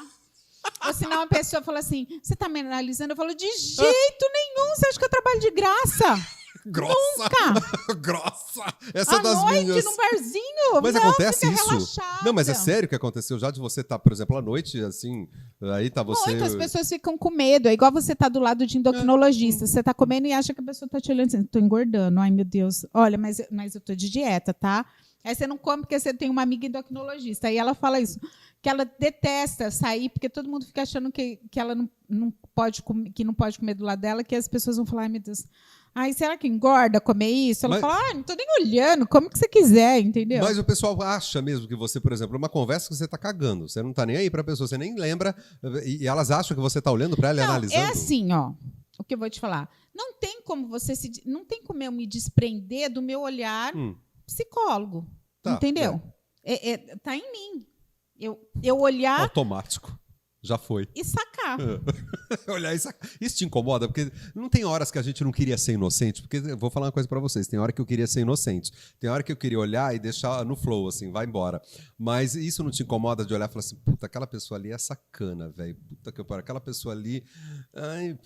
Ou senão a pessoa fala assim, você está me analisando? Eu falo, de jeito nenhum, você acha que eu trabalho de graça? Grossa! Nunca! Grossa! Essa é à das noite, minhas. Num barzinho. Mas não, acontece isso? Relaxada. Não, mas é sério que aconteceu já de você estar, por exemplo, à noite, assim, aí tá você... Muitas pessoas ficam com medo. É igual você tá do lado de endocrinologista. Você tá comendo e acha que a pessoa tá te olhando assim, tô engordando. Ai, meu Deus. Olha, mas eu tô de dieta, tá? Aí você não come porque você tem uma amiga endocrinologista. Aí ela fala isso, que ela detesta sair, porque todo mundo fica achando que ela não pode comer, que não pode comer do lado dela, que as pessoas vão falar, ai, meu Deus, ai, será que engorda comer isso? Ela fala, não tô nem olhando, come o que você quiser, entendeu? Mas o pessoal acha mesmo que você, por exemplo, uma conversa que você tá cagando, você não tá nem aí pra pessoa, você nem lembra, e elas acham que você tá olhando pra ela e analisando. É assim, ó, o que eu vou te falar. Não tem como eu me desprender do meu olhar psicólogo. Tá, entendeu? Tá em mim. Eu olhar... Automático. Já foi. E sacar. Olhar e sacar. Isso te incomoda? Porque não tem horas que a gente não queria ser inocente. Porque eu vou falar uma coisa pra vocês. Tem hora que eu queria ser inocente. Tem hora que eu queria olhar e deixar no flow, assim, vai embora. Mas isso não te incomoda de olhar e falar assim, puta, aquela pessoa ali é sacana, velho. Puta que pariu. Aquela pessoa ali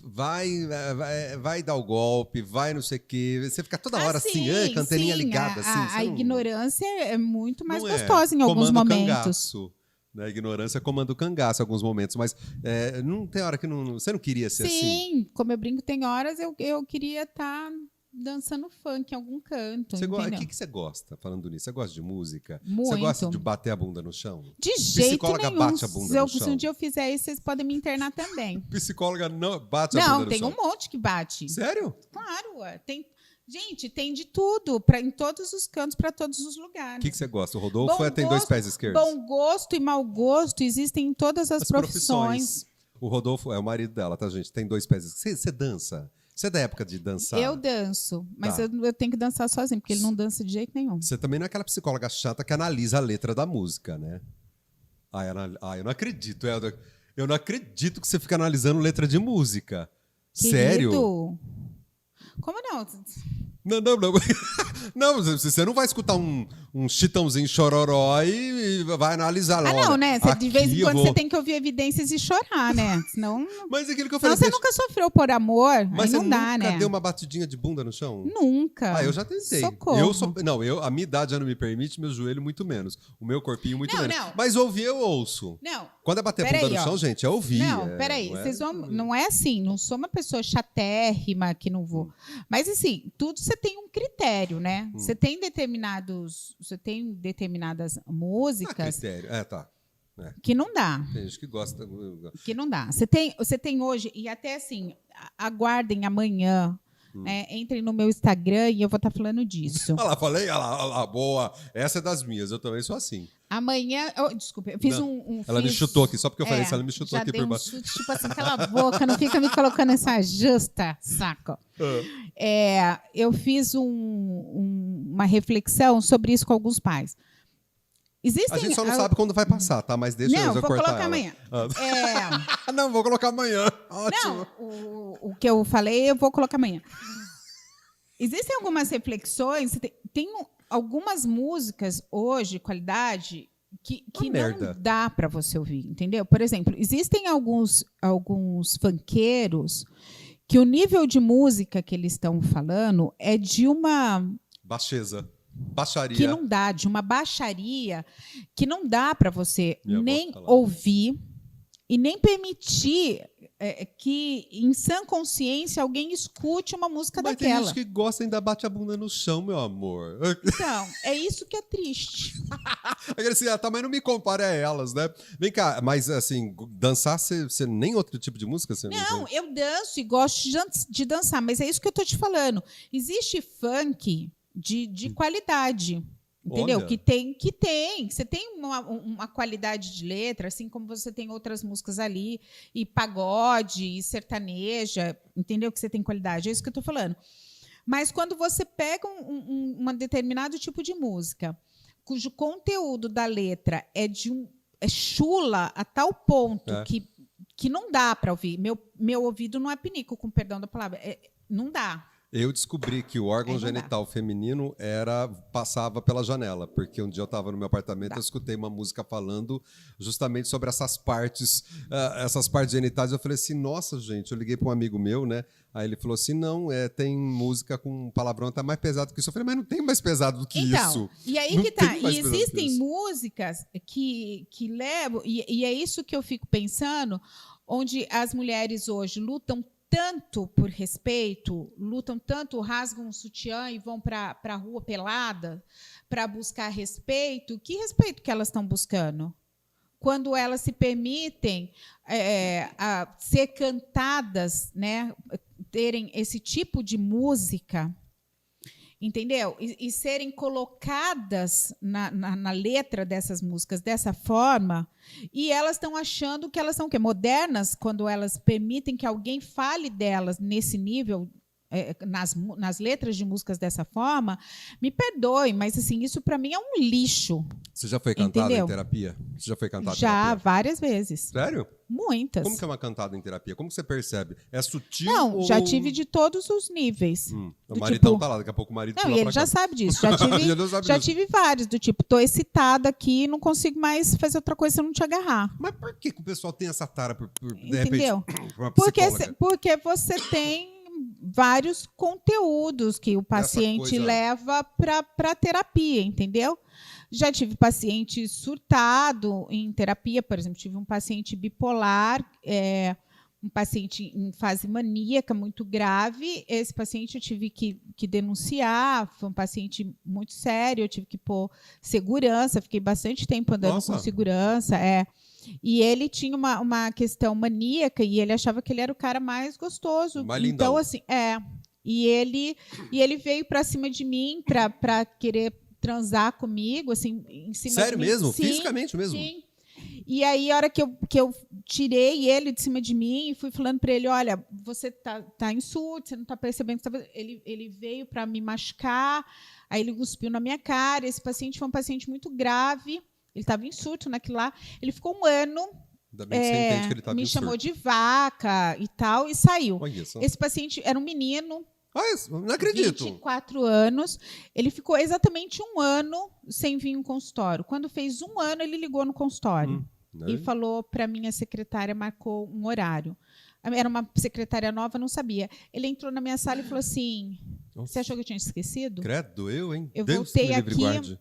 vai dar o golpe, vai não sei o quê. Você fica toda hora assim, com a anteninha ligada. Assim, a ignorância é muito mais gostosa em alguns momentos. Cangaço. A ignorância comanda o cangaço em alguns momentos, mas não tem hora que você não queria ser assim? Sim, como eu brinco, tem horas eu queria estar dançando funk em algum canto. O que você gosta, falando nisso? Você gosta de música? Muito. Você gosta de bater a bunda no chão? De jeito Psicóloga nenhum. bate a bunda no chão? Se um dia eu fizer isso, vocês podem me internar também. Psicóloga não bate a bunda no chão? Não, tem um monte que bate. Sério? Claro, Gente, tem de tudo, em todos os cantos, para todos os lugares. O que você gosta? O Rodolfo tem 2 pés esquerdos? Bom gosto e mau gosto existem em todas as profissões. O Rodolfo é o marido dela, tá, gente? Tem 2 pés esquerdos. Você dança? Você é da época de dançar? Eu danço, mas eu tenho que dançar sozinho, porque ele não dança de jeito nenhum. Você também não é aquela psicóloga chata que analisa a letra da música, né? Eu não acredito. Eu não acredito que você fica analisando letra de música. Querido, sério? Como não? Não. Não, você não vai escutar um Chitãozinho Chororó e vai analisar lá. Não, né? De vez em quando você tem que ouvir evidências e chorar, né? Senão... Mas aquilo que eu falei... Você nunca sofreu por amor, mas não dá, né? Mas você nunca deu uma batidinha de bunda no chão? Nunca. Eu já tentei. Socorro. A minha idade já não me permite, meu joelho muito menos. O meu corpinho muito menos. Não. Mas ouvir eu ouço. Não. Quando é bater a bunda no chão, gente, é ouvir. Não, peraí. Não é assim, não sou uma pessoa chatérrima que não vou. Mas assim, tudo você tem um critério, né? Você tem determinadas músicas... critério. Tá. Que não dá. Tem gente que gosta. Que não dá. Você tem hoje, e até assim, aguardem amanhã, né? Entrem no meu Instagram e eu vou estar falando disso. Olha lá, falei, olha lá, boa. Essa é das minhas, eu também sou assim. Amanhã, desculpa, eu fiz Ela me chutou aqui, só porque eu falei isso, ela me chutou aqui por baixo. Chute, tipo assim, cala a boca, não fica me colocando essa justa, saco. Eu fiz uma reflexão sobre isso com alguns pais. A gente só não sabe quando vai passar, tá? Mas deixa eu cortar. Não, vou colocar amanhã. Não, vou colocar amanhã. Ótimo. Não, o que eu falei, eu vou colocar amanhã. Existem algumas reflexões, tem algumas músicas hoje, qualidade, que não dá para você ouvir, entendeu? Por exemplo, existem alguns funkeiros que o nível de música que eles estão falando é de uma... Baixaria. Que não dá, de uma baixaria que não dá para você nem ouvir e nem permitir que, em sã consciência, alguém escute uma música daquela. Tem gente que gosta e ainda bate a bunda no chão, meu amor. Então, é isso que é triste. Assim, mas não me compare a elas, né? Vem cá, mas assim, dançar, você nem outro tipo de música? Não, eu danço e gosto de dançar, mas é isso que eu tô te falando. Existe funk de qualidade. Entendeu? Olha. Que tem. Você tem uma qualidade de letra, assim como você tem outras músicas ali, e pagode, e sertaneja, entendeu? Que você tem qualidade. É isso que eu estou falando. Mas quando você pega um determinado tipo de música, cujo conteúdo da letra é chula a tal ponto que não dá para ouvir. Meu ouvido não é pinico, com perdão da palavra. Não dá. Eu descobri que o órgão genital feminino passava pela janela, porque um dia eu estava no meu apartamento, eu escutei uma música falando justamente sobre essas partes genitais. Eu falei assim, nossa, gente, eu liguei para um amigo meu, né? Aí ele falou assim, não, tem música com palavrão até mais pesado que isso. Eu falei, mas não tem mais pesado do que isso. E aí não que tá. E existem músicas que levam, e é isso que eu fico pensando, onde as mulheres hoje lutam tanto por respeito, lutam tanto, rasgam o sutiã e vão para a rua pelada para buscar respeito. Que respeito que elas estão buscando? Quando elas se permitem ser cantadas, né, terem esse tipo de música, entendeu? E serem colocadas na letra dessas músicas dessa forma, e elas estão achando que elas são o quê? Modernas, quando elas permitem que alguém fale delas nesse nível, nas letras de músicas dessa forma. Me perdoe, mas assim, isso para mim é um lixo. Você já foi cantada em terapia? Você já foi cantada em terapia? Várias vezes. Sério? Muitas. Como que é uma cantada em terapia? Como que você percebe? É sutil? Não, já tive de todos os níveis. O maridão tá lá, daqui a pouco o marido não, e ele já sabe disso. Já tive vários, do tipo, tô excitada aqui, não consigo mais fazer outra coisa se eu não te agarrar. Mas por que o pessoal tem essa tara por de entendeu? repente, uma porque você tem vários conteúdos que o paciente leva para terapia, entendeu? Já tive paciente surtado em terapia, por exemplo, tive um paciente bipolar, um paciente em fase maníaca muito grave. Esse paciente eu tive que denunciar, foi um paciente muito sério, eu tive que pôr segurança, fiquei bastante tempo andando com segurança. E ele tinha uma questão maníaca e ele achava que ele era o cara mais gostoso. Então, assim, E ele veio para cima de mim para querer transar comigo, assim, em cima Sério de mim. mesmo? Sim, fisicamente mesmo? Sim. E aí, a hora que eu tirei ele de cima de mim e fui falando para ele, olha, você tá em surto, você não está percebendo que ele veio para me machucar, aí ele cuspiu na minha cara. Esse paciente foi um paciente muito grave, ele estava em surto naquilo lá. Ele ficou um ano, Ainda bem que você entende que ele tá me em chamou surto. de vaca e tal, e saiu. Olha só. Esse paciente era um menino, não acredito. 24 anos. Ele ficou exatamente um ano sem vir no consultório. Quando fez um ano, ele ligou no consultório e falou para mim, a secretária marcou um horário. Era uma secretária nova, não sabia. Ele entrou na minha sala e falou assim, você achou que eu tinha esquecido? Credo, hein? Eu Deus voltei me livre, aqui, guarde.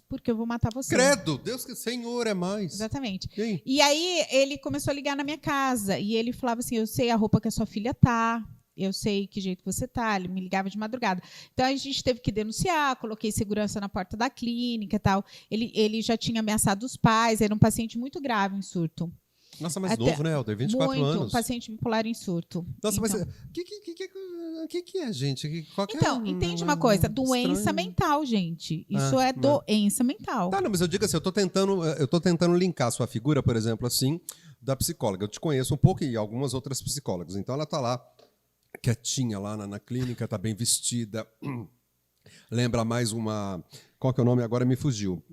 porque eu vou matar você. Credo, Deus que Senhor é mais. Exatamente. Quem? E aí ele começou a ligar na minha casa e ele falava assim, eu sei a roupa que a sua filha tá, eu sei que jeito você tá. Ele me ligava de madrugada. Então a gente teve que denunciar, coloquei segurança na porta da clínica e tal. Ele já tinha ameaçado os pais, era um paciente muito grave em surto. Nossa, mais novo, né, Helder? 24 muito, anos. Um paciente bipolar em surto. Nossa, então, mas o que é, gente? Então, entende uma coisa? Doença mental, gente. Isso é doença mental. Tá, não, mas eu digo assim, eu tô tentando linkar a sua figura, por exemplo, assim, da psicóloga. Eu te conheço um pouco e algumas outras psicólogas. Então ela tá lá, quietinha lá na clínica, tá bem vestida. Lembra mais uma... Qual que é o nome? Agora me fugiu.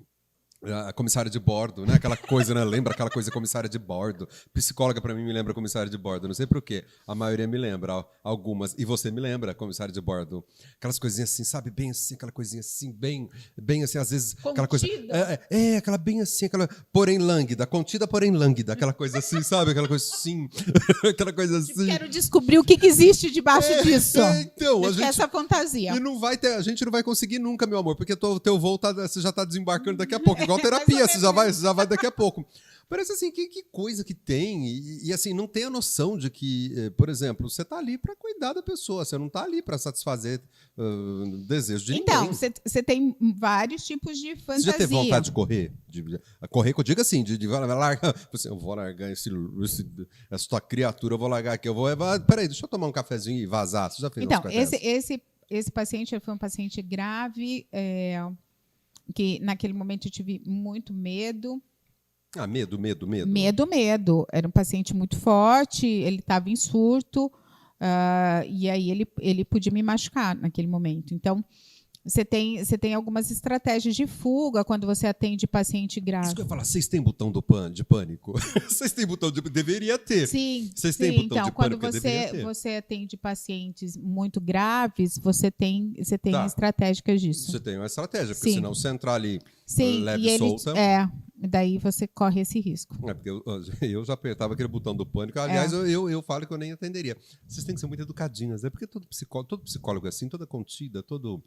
A comissária de bordo, né? Aquela coisa, né? Lembra aquela coisa, comissária de bordo? Psicóloga, pra mim, me lembra comissária de bordo. Não sei por quê. A maioria me lembra, algumas. E você me lembra, comissária de bordo. Aquelas coisinhas assim, sabe? Bem assim, aquela coisinha assim, bem assim, às vezes. Contida. Aquela coisa. Aquela bem assim, aquela. Porém lânguida. Contida, porém lânguida. Aquela coisa assim, sabe? Aquela coisa assim. Aquela coisa assim. Quero descobrir o que existe debaixo disso. Então, a gente. Essa fantasia. E não vai ter, a gente não vai conseguir nunca, meu amor, porque teu voo você já tá desembarcando daqui a pouco. Igual terapia, você já vai daqui a pouco. Parece assim, que coisa que tem. E assim, não tem a noção de que, por exemplo, você tá ali para cuidar da pessoa, você não tá ali para satisfazer desejo de ninguém. Então, você tem vários tipos de fantasia. Você já teve vontade de correr? Correr, que eu digo assim, de largar. Assim, eu vou largar essa tua criatura, eu vou largar aqui. Peraí, deixa eu tomar um cafezinho e vazar. Você já fez Então, esse paciente ele foi um paciente grave, que naquele momento eu tive muito medo. Ah, medo. Medo. Era um paciente muito forte, ele estava em surto, e aí ele podia me machucar naquele momento. Então, você tem algumas estratégias de fuga quando você atende paciente grave. Isso que eu ia falar, vocês têm botão de pânico? Vocês têm botão de... Deveria ter. Sim. Vocês têm botão então, de quando pânico? você atende pacientes muito graves, você tem Tá. estratégicas disso. Você tem uma estratégia, porque Sim. senão você entrar ali Sim, leve e e solta... daí você corre esse risco. Porque eu já apertava aquele botão do pânico. Aliás, eu falo que eu nem atenderia. Vocês têm que ser muito educadinhas, né? Porque todo psicólogo é assim, toda contida, todo...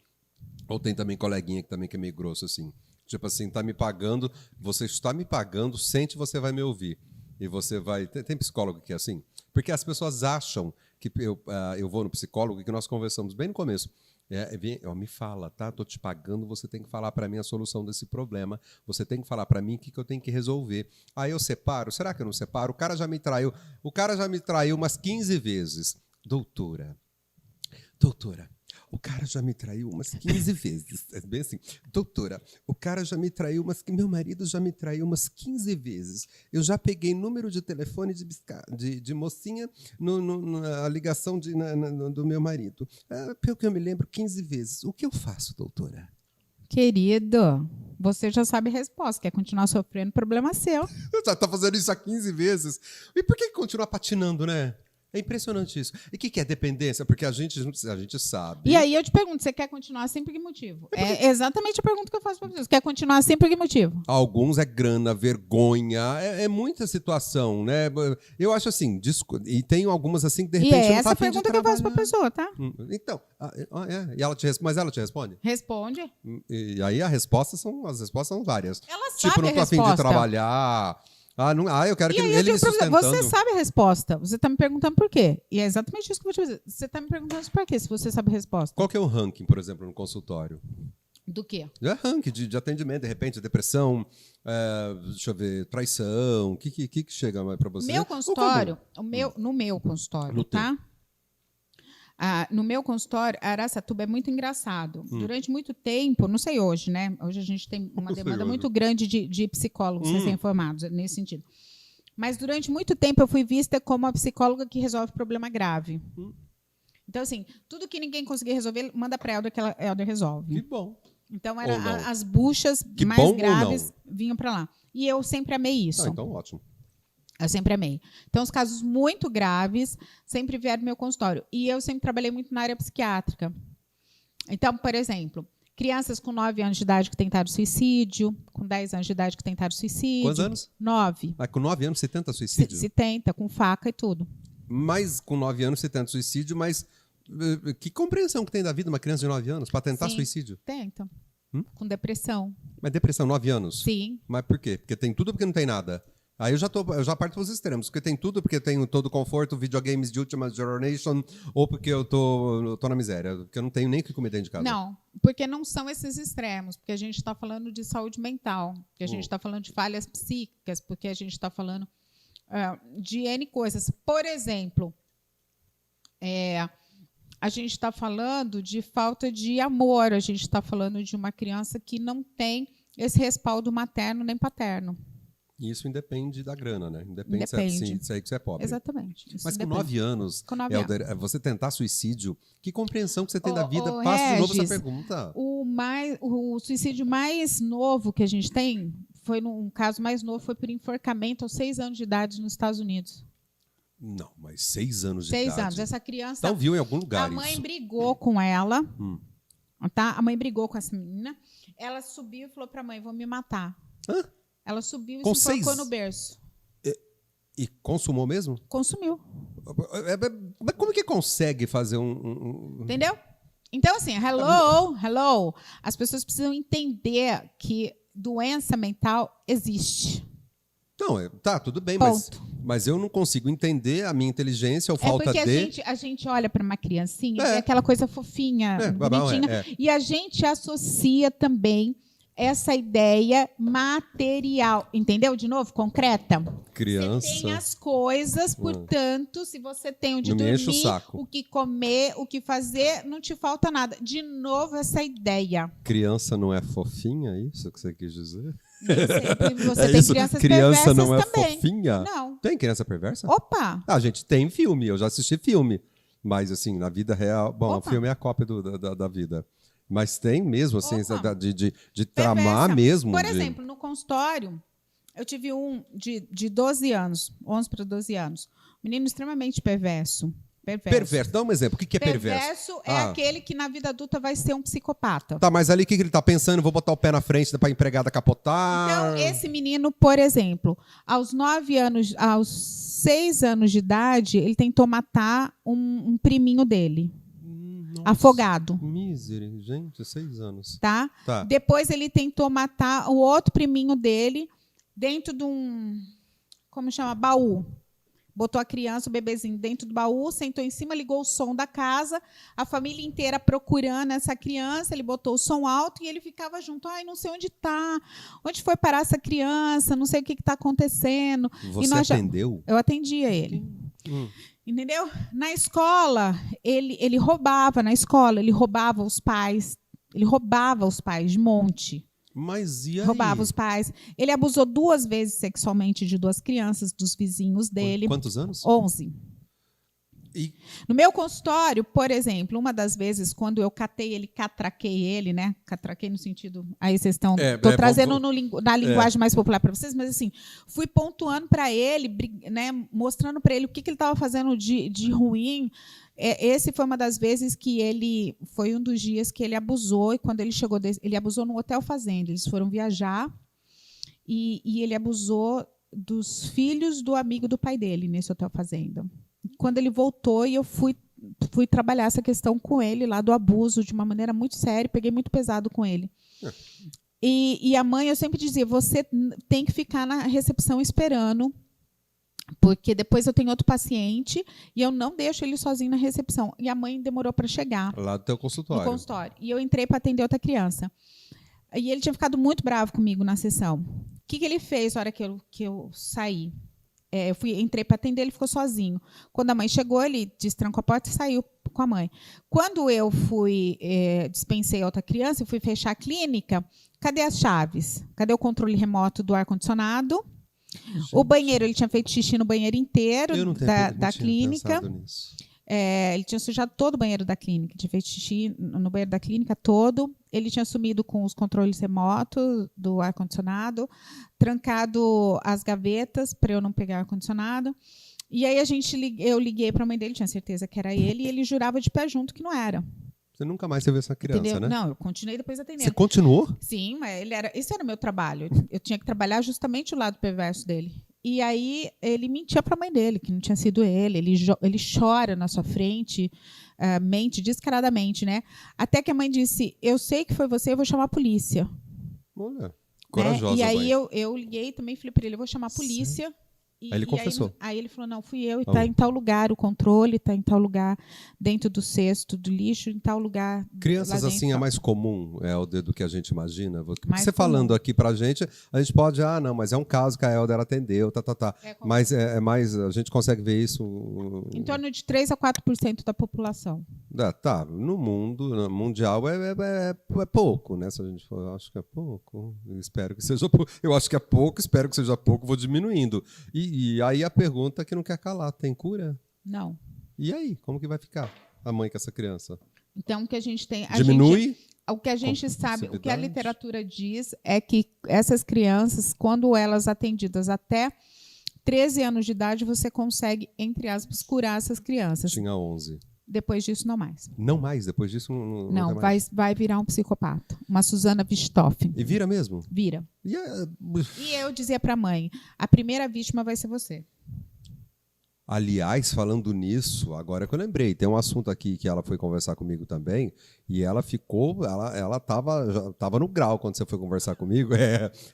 Ou tem também coleguinha que também que é meio grosso, assim. Tipo assim, tá me pagando, você está me pagando, sente, você vai me ouvir. E você vai... Tem psicólogo que é assim? Porque as pessoas acham que eu vou no psicólogo e que nós conversamos bem no começo. Me fala, tá? Tô te pagando, você tem que falar para mim a solução desse problema. Você tem que falar para mim o que eu tenho que resolver. Aí eu separo? Será que eu não separo? O cara já me traiu umas 15 vezes. Doutora, o cara já me traiu umas 15 vezes. É bem assim. Doutora, o cara já me traiu meu marido já me traiu umas 15 vezes. Eu já peguei número de telefone de mocinha na ligação do meu marido. Pelo que eu me lembro, 15 vezes. O que eu faço, doutora? Querido, você já sabe a resposta. Quer continuar sofrendo, problema seu. Já tá fazendo isso há 15 vezes. E por que continuar patinando, né? É impressionante isso. E o que é dependência? Porque a gente sabe. E aí eu te pergunto, você quer continuar assim por que motivo? É exatamente a pergunta que eu faço para vocês. Quer continuar assim por que motivo? Alguns é grana, vergonha, é muita situação, né? Eu acho assim, e tem algumas assim que de repente não não tá essa pergunta que eu faço para a pessoa, tá? Então, mas ela te responde? Responde. E aí as respostas são várias. Ela tipo, sabe não tô a a fim de resposta. trabalhar. Eu quero que aí ele me sustentando. você sabe a resposta. Você está me perguntando por quê. E é exatamente isso que eu vou te dizer. Você está me perguntando por quê, se você sabe a resposta. Qual que é o ranking, por exemplo, no consultório? Do quê? É ranking de atendimento, de repente, depressão, deixa eu ver, traição. O que chega mais para você? Meu consultório, no meu consultório, tá? No meu consultório, Araçatuba é muito engraçado. Durante muito tempo, não sei hoje, né? Hoje a gente tem uma demanda muito grande de psicólogos recém-formados, nesse sentido. Mas durante muito tempo eu fui vista como a psicóloga que resolve problema grave. Então, assim, tudo que ninguém conseguia resolver, manda para a Helder que a Helder resolve. Que bom. Então, as buchas mais graves vinham para lá. E eu sempre amei isso. Então, ótimo. Eu sempre amei. Então, os casos muito graves sempre vieram do meu consultório. E eu sempre trabalhei muito na área psiquiátrica. Então, por exemplo, crianças com 9 anos de idade que tentaram suicídio, com 10 anos de idade que tentaram suicídio. Quantos anos? 9. Com 9 anos você tenta suicídio? Se tenta, com faca e tudo. Mas com 9 anos você tenta suicídio, mas que compreensão que tem da vida uma criança de 9 anos para tentar suicídio? Tenta. Com depressão. Mas depressão, 9 anos? Sim. Mas por quê? Porque tem tudo ou porque não tem nada? Aí eu já parto para os extremos, porque tem tudo, porque tenho todo o conforto, videogames de última generation, ou porque eu tô na miséria, porque eu não tenho nem o que comer dentro de casa. Não, porque não são esses extremos, porque a gente está falando de saúde mental, porque a gente está falando de falhas psíquicas, porque a gente está falando de N coisas. Por exemplo, a gente está falando de falta de amor, a gente está falando de uma criança que não tem esse respaldo materno nem paterno. Isso independe da grana, né? Independe. Se é aí que você é pobre. Exatamente. Mas com 9 anos, Hélder, você tentar suicídio, que compreensão que você tem da vida? Faço de novo essa pergunta. O suicídio mais novo que a gente tem, um caso mais novo, foi por enforcamento aos 6 anos de idade nos Estados Unidos. Não, mas 6 anos de idade. 6 anos. Essa criança... Então viu em algum lugar isso. A mãe brigou com ela. Tá? A mãe brigou com essa menina. Ela subiu e falou para a mãe, vou me matar. Hã? Ela subiu e se enforcou no berço. E consumou mesmo? Consumiu. Mas como que consegue fazer Entendeu? Então, assim, hello. As pessoas precisam entender que doença mental existe. Não, tá, tudo bem, Ponto. mas eu não consigo entender a minha inteligência ou falta de... É porque a gente olha para uma criancinha e é aquela coisa fofinha, bonitinha, e a gente associa também essa ideia material, entendeu? De novo, concreta. Criança. Você tem as coisas, portanto, se você tem onde dormir, o que comer, o que fazer, não te falta nada. De novo, essa ideia. Criança não é fofinha, é isso que você quis dizer? Nem sempre você tem crianças criança perversas não é também. Fofinha? Não. Tem criança perversa? Opa! A gente tem filme, eu já assisti filme. Mas, assim, na vida real... Bom, o filme é a cópia da vida. Mas tem mesmo, assim, de tramar mesmo. Por exemplo, no consultório, eu tive um de 12 anos, 11 para 12 anos. Menino extremamente perverso. Perverso. Dá um exemplo. O que é perverso? Perverso é aquele que na vida adulta vai ser um psicopata. Tá, mas ali o que ele tá pensando? Vou botar o pé na frente para a empregada capotar. Então, esse menino, por exemplo, aos 6 anos de idade, ele tentou matar um priminho dele. Nossa, afogado. Misericórdia, gente, 6 anos. Tá? Depois ele tentou matar o outro priminho dele dentro de um, como chama? Baú. Botou a criança, o bebezinho dentro do baú, sentou em cima, ligou o som da casa, a família inteira procurando essa criança, ele botou o som alto e ele ficava junto. Ai, não sei onde está, onde foi parar essa criança, não sei o que está acontecendo. Você atendeu? Eu atendia ele. Entendeu? Na escola, ele roubava, ele roubava os pais de monte. Mas e aí? Roubava os pais. Ele abusou 2 vezes sexualmente de 2 crianças, dos vizinhos dele. Quantos anos? 11. No meu consultório, por exemplo, uma das vezes, quando eu catraquei ele, né? Catraquei no sentido... Aí vocês estão... Estou trazendo na linguagem mais popular para vocês, mas assim, fui pontuando para ele, né, mostrando para ele o que ele estava fazendo de ruim. Esse foi uma das vezes que foi um dos dias que ele abusou, e quando ele chegou, ele abusou no Hotel Fazenda. Eles foram viajar e ele abusou dos filhos do amigo do pai dele nesse Hotel Fazenda. Quando ele voltou, e eu fui trabalhar essa questão com ele lá do abuso de uma maneira muito séria, peguei muito pesado com ele. E a mãe, eu sempre dizia, você tem que ficar na recepção esperando, porque depois eu tenho outro paciente e eu não deixo ele sozinho na recepção. E a mãe demorou para chegar. Lá do teu consultório. No consultório. E eu entrei para atender outra criança. E ele tinha ficado muito bravo comigo na sessão. O que ele fez na hora que eu saí? Entrei para atender, ele ficou sozinho. Quando a mãe chegou, ele destrancou a porta e saiu com a mãe. Quando eu dispensei a outra criança, eu fui fechar a clínica, cadê as chaves? Cadê o controle remoto do ar-condicionado? O banheiro, ele tinha feito xixi no banheiro inteiro da clínica. Ele tinha sujado todo o banheiro da clínica, tinha feito xixi no banheiro da clínica todo. Ele tinha sumido com os controles remotos do ar-condicionado, trancado as gavetas para eu não pegar ar-condicionado. E aí eu liguei para a mãe dele, tinha certeza que era ele, e ele jurava de pé junto que não era. Você nunca mais teve essa criança, entendeu? Né? Não, eu continuei depois atendendo. Você continuou? Sim, mas esse era o meu trabalho. Eu tinha que trabalhar justamente o lado perverso dele. E aí ele mentia para a mãe dele, que não tinha sido ele. Ele chora na sua frente, mente descaradamente, né? Até que a mãe disse, eu sei que foi você, eu vou chamar a polícia. Olha, corajosa. E aí eu liguei também, falei para ele, eu vou chamar a polícia. Aí ele confessou. Aí ele falou, não, fui eu, e está em tal lugar, o controle está em tal lugar, dentro do cesto do lixo, em tal lugar. Crianças assim é mais comum do que a gente imagina? Mais você comum. Falando aqui pra gente, a gente pode, não, mas é um caso que a Helder atendeu, Mas é mais, a gente consegue ver isso... Em torno de 3 a 4% da população. No mundo mundial é pouco, né? Se a gente for, eu acho que é pouco, espero que seja pouco. Eu acho que é pouco, espero que seja pouco, vou diminuindo. E aí a pergunta que não quer calar, tem cura? Não. E aí, como que vai ficar a mãe com essa criança? Então, o que a gente tem... Diminui? O que a gente sabe, o que a literatura diz é que essas crianças, quando elas atendidas até 13 anos de idade, você consegue, entre aspas, curar essas crianças. Tinha 11. Depois disso, não mais. Não mais? Depois disso, não vai virar um psicopata. Uma Susana Witthoff. E vira mesmo? Vira. E eu dizia para a mãe, a primeira vítima vai ser você. Aliás, falando nisso, agora que eu lembrei, tem um assunto aqui que ela foi conversar comigo também, e ela ela estava no grau quando você foi conversar comigo,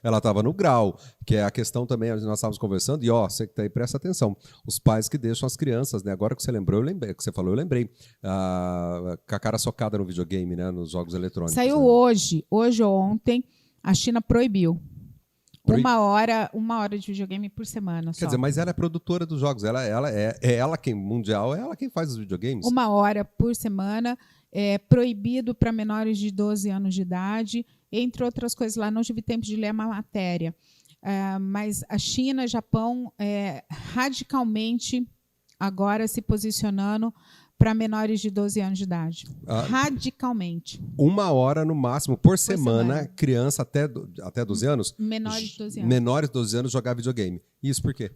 ela estava no grau, que é a questão também, nós estávamos conversando, e você que está aí, presta atenção, os pais que deixam as crianças, né? Agora que você lembrou, eu lembrei, que você falou, eu lembrei, com a cara socada no videogame, né? Nos jogos eletrônicos. Saiu né? hoje ou ontem, a China proibiu. Uma hora de videogame por semana. Quer dizer, mas ela é produtora dos jogos. Ela quem mundial, é ela quem faz os videogames. 1 hora por semana, proibido para menores de 12 anos de idade, entre outras coisas. Lá não tive tempo de ler uma matéria. Mas a China, Japão, radicalmente agora se posicionando para menores de 12 anos de idade. Radicalmente. 1 hora no máximo por semana, criança até 12 anos? Menores de 12 anos. Menores de 12 anos jogar videogame. Isso por quê?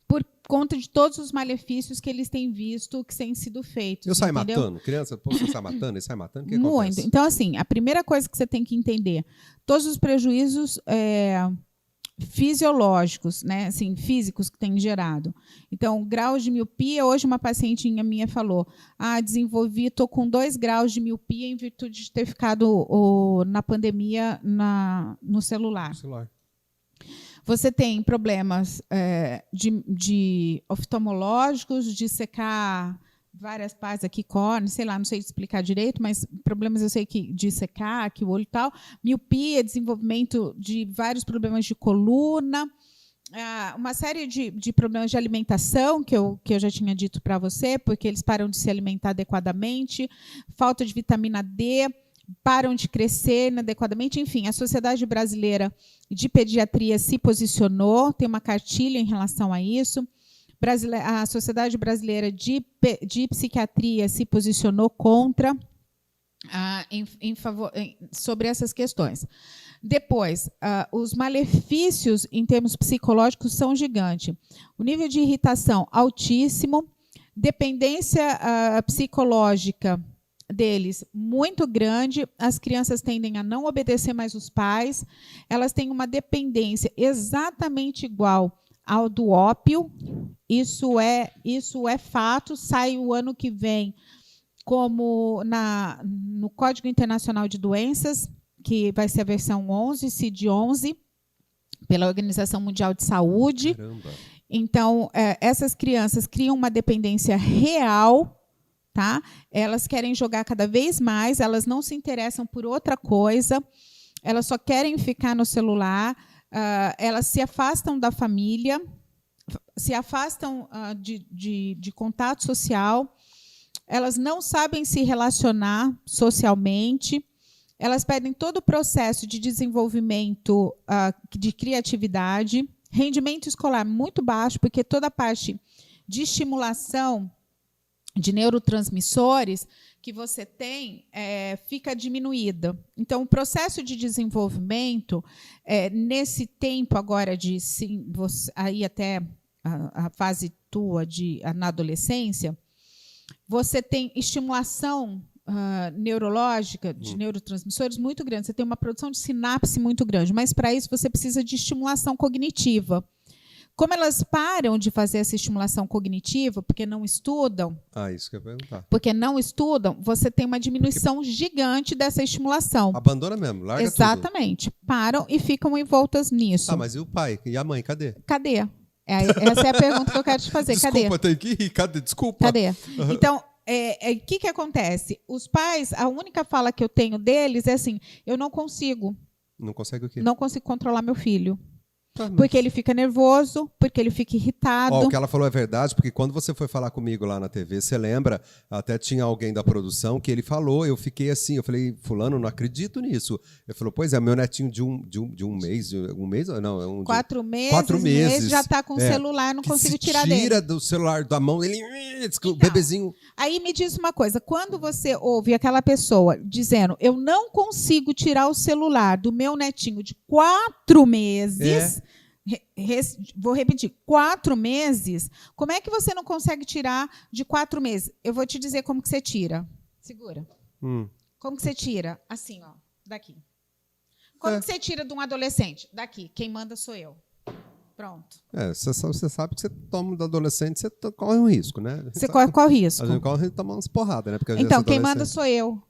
Por conta de todos os malefícios que eles têm visto que têm sido feitos. Eu saio matando? Criança, você sai matando? Ele sai matando? O que Muito. acontece? Então, assim, a primeira coisa que você tem que entender, todos os prejuízos fisiológicos, né, assim, físicos que tem gerado. Então, graus de miopia, hoje uma pacientinha minha falou, estou com 2 graus de miopia em virtude de ter ficado na pandemia no celular. Você tem problemas de oftalmológicos, de secar várias partes aqui, córnea, sei lá, não sei explicar direito, mas problemas eu sei que de secar aqui o olho e tal, miopia, desenvolvimento de vários problemas de coluna, uma série de problemas de alimentação, que eu já tinha dito para você, porque eles param de se alimentar adequadamente, falta de vitamina D, param de crescer inadequadamente, enfim, a Sociedade Brasileira de Pediatria se posicionou, tem uma cartilha em relação a isso, a Sociedade Brasileira de Psiquiatria se posicionou contra, sobre essas questões. Depois, os malefícios em termos psicológicos são gigantes. O nível de irritação altíssimo, dependência psicológica deles muito grande, as crianças tendem a não obedecer mais os pais, elas têm uma dependência exatamente igual ao do ópio, isso é fato, sai o ano que vem como no Código Internacional de Doenças, que vai ser a versão 11, CID-11, pela Organização Mundial de Saúde. Caramba. Então, essas crianças criam uma dependência real, tá? Elas querem jogar cada vez mais, elas não se interessam por outra coisa, elas só querem ficar no celular, elas se afastam da família, se afastam de contato social, elas não sabem se relacionar socialmente, elas perdem todo o processo de desenvolvimento de criatividade, rendimento escolar muito baixo, porque toda a parte de estimulação de neurotransmissores que você tem fica diminuída. Então, o processo de desenvolvimento, nesse tempo agora aí até a fase tua na adolescência, você tem estimulação neurológica de neurotransmissores muito grande. Você tem uma produção de sinapse muito grande, mas para isso você precisa de estimulação cognitiva. Como elas param de fazer essa estimulação cognitiva, porque não estudam... isso que eu ia perguntar. Porque não estudam, você tem uma diminuição gigante dessa estimulação. Abandona mesmo, larga Exatamente. tudo. Param e ficam envoltas nisso. Mas e o pai? E a mãe, cadê? Cadê? Essa é a pergunta que eu quero te fazer. Desculpa, Cadê? tem que ir. Cadê? Desculpa. Cadê? Então, o que acontece? Os pais, a única fala que eu tenho deles é assim, eu não consigo. Não consegue o quê? Não consigo controlar meu filho. Ah, porque ele fica nervoso, porque ele fica irritado. O que ela falou é verdade, porque quando você foi falar comigo lá na TV, você lembra, até tinha alguém da produção que ele falou, eu fiquei assim, eu falei, fulano, não acredito nisso. Ele falou, pois é, meu netinho de um mês, não, é um... 4 meses, 4 meses. Já está com o celular, não consigo tirar dele. Tira do celular da mão, ele... Então, o bebezinho... Aí me diz uma coisa, quando você ouve aquela pessoa dizendo, eu não consigo tirar o celular do meu netinho de 4 meses... Vou repetir, 4 meses, como é que você não consegue tirar de 4 meses? Eu vou te dizer como que você tira. Segura. Como que você tira? Assim, ó, daqui. Como que você tira de um adolescente? Daqui. Quem manda sou eu. Pronto. Você sabe que você toma do adolescente, você corre um risco, né? Você corre qual risco? A gente corre tomar umas porradas, né? Porque então, quem manda sou eu.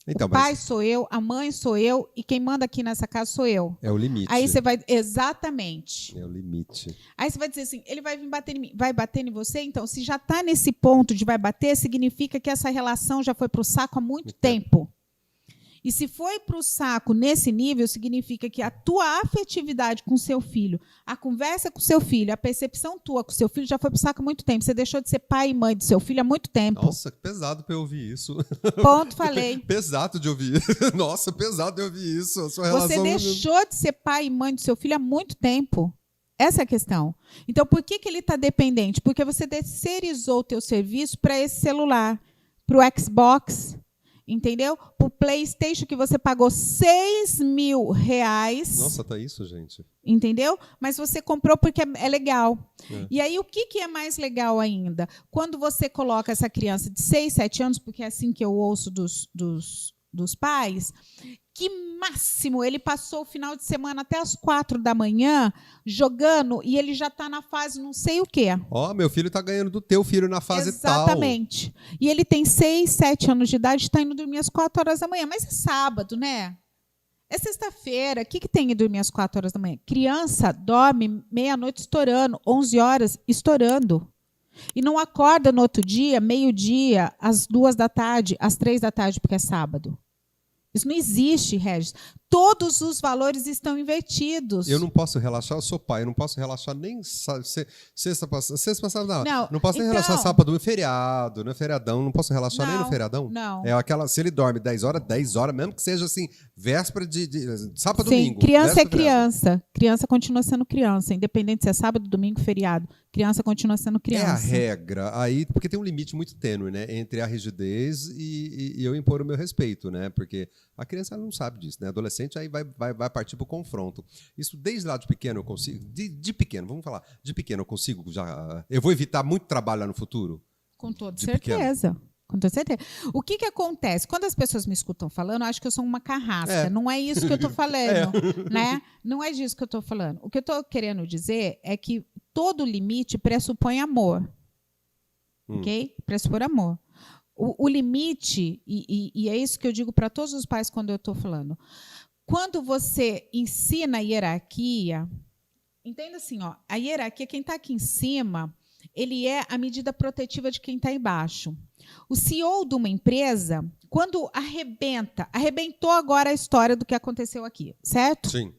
Então, o pai sou eu, a mãe sou eu e quem manda aqui nessa casa sou eu. É o limite. Aí você vai... Exatamente. É o limite. Aí você vai dizer assim, ele vai vir bater em mim. Vai bater em você? Então, se já está nesse ponto de vai bater, significa que essa relação já foi para o saco há muito tempo. E se foi para o saco nesse nível, significa que a tua afetividade com seu filho, a conversa com seu filho, a percepção tua com seu filho já foi para o saco há muito tempo. Você deixou de ser pai e mãe do seu filho há muito tempo. Nossa, que pesado para eu ouvir isso. Ponto, falei. Pesado de ouvir. Nossa, pesado de ouvir isso. A sua relação... Você deixou de ser pai e mãe do seu filho há muito tempo. Essa é a questão. Então, por que ele está dependente? Porque você terceirizou o teu serviço para esse celular, para o Xbox, entendeu? Para o PlayStation que você pagou R$6.000. Nossa, tá isso, gente. Entendeu? Mas você comprou porque é legal. E aí, o que é mais legal ainda? Quando você coloca essa criança de 6, 7 anos, porque é assim que eu ouço dos pais, que máximo, ele passou o final de semana até as 4 da manhã jogando e ele já está na fase não sei o quê. Meu filho está ganhando do teu filho na fase Exatamente. Tal. E ele tem 6, 7 anos de idade e está indo dormir às 4 horas da manhã. Mas é sábado, né? É sexta-feira. O que tem em dormir às 4 horas da manhã? Criança dorme meia-noite estourando, 11 horas estourando. E não acorda no outro dia, meio-dia, às 2 da tarde, às 3 da tarde, porque é sábado. Isso não existe, Regis. Todos os valores estão invertidos. Eu não posso relaxar, eu sou pai, eu não posso relaxar nem sexta passada, não posso nem relaxar sábado, feriado, não é feriadão, não posso relaxar nem no feriadão. Não. É aquela, se ele dorme 10 horas, mesmo que seja assim, véspera de sábado, Sim, domingo. Criança é criança. Criança continua sendo criança, independente se é sábado, domingo, feriado. Criança continua sendo criança. É a regra. Aí, porque tem um limite muito tênue, né, entre a rigidez e eu impor o meu respeito, né? Porque a criança ela não sabe disso, né? Adolescente aí vai partir para o confronto. Isso desde lá de pequeno eu consigo. De pequeno, vamos falar. De pequeno eu consigo já. Eu vou evitar muito trabalho lá no futuro? Com toda certeza. Com toda certeza. O que acontece? Quando as pessoas me escutam falando, eu acho que eu sou uma carrasca. Não é isso que eu estou falando. Né? Não é disso que eu estou falando. O que eu estou querendo dizer é que todo limite pressupõe amor. Ok? Pressupõe amor. O limite, e é isso que eu digo para todos os pais quando eu estou falando, quando você ensina a hierarquia, entenda assim, a hierarquia, quem está aqui em cima, ele é a medida protetiva de quem está embaixo. O CEO de uma empresa, quando arrebentou agora a história do que aconteceu aqui, certo? Sim.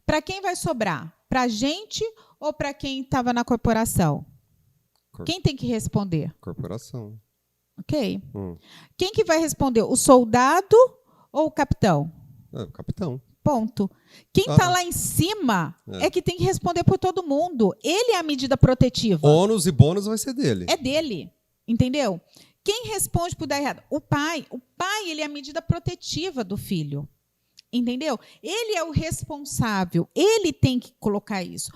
Para quem vai sobrar? Para a gente ou para quem estava na corporação? Quem tem que responder? Corporação. Ok. Quem que vai responder? O soldado ou o capitão? O capitão. Ponto. Quem está lá em cima é que tem que responder por todo mundo. Ele é a medida protetiva. Ônus e bônus vai ser dele. É dele. Entendeu? Quem responde por dar errado? O pai. O pai, ele é a medida protetiva do filho. Entendeu? Ele é o responsável. Ele tem que colocar isso.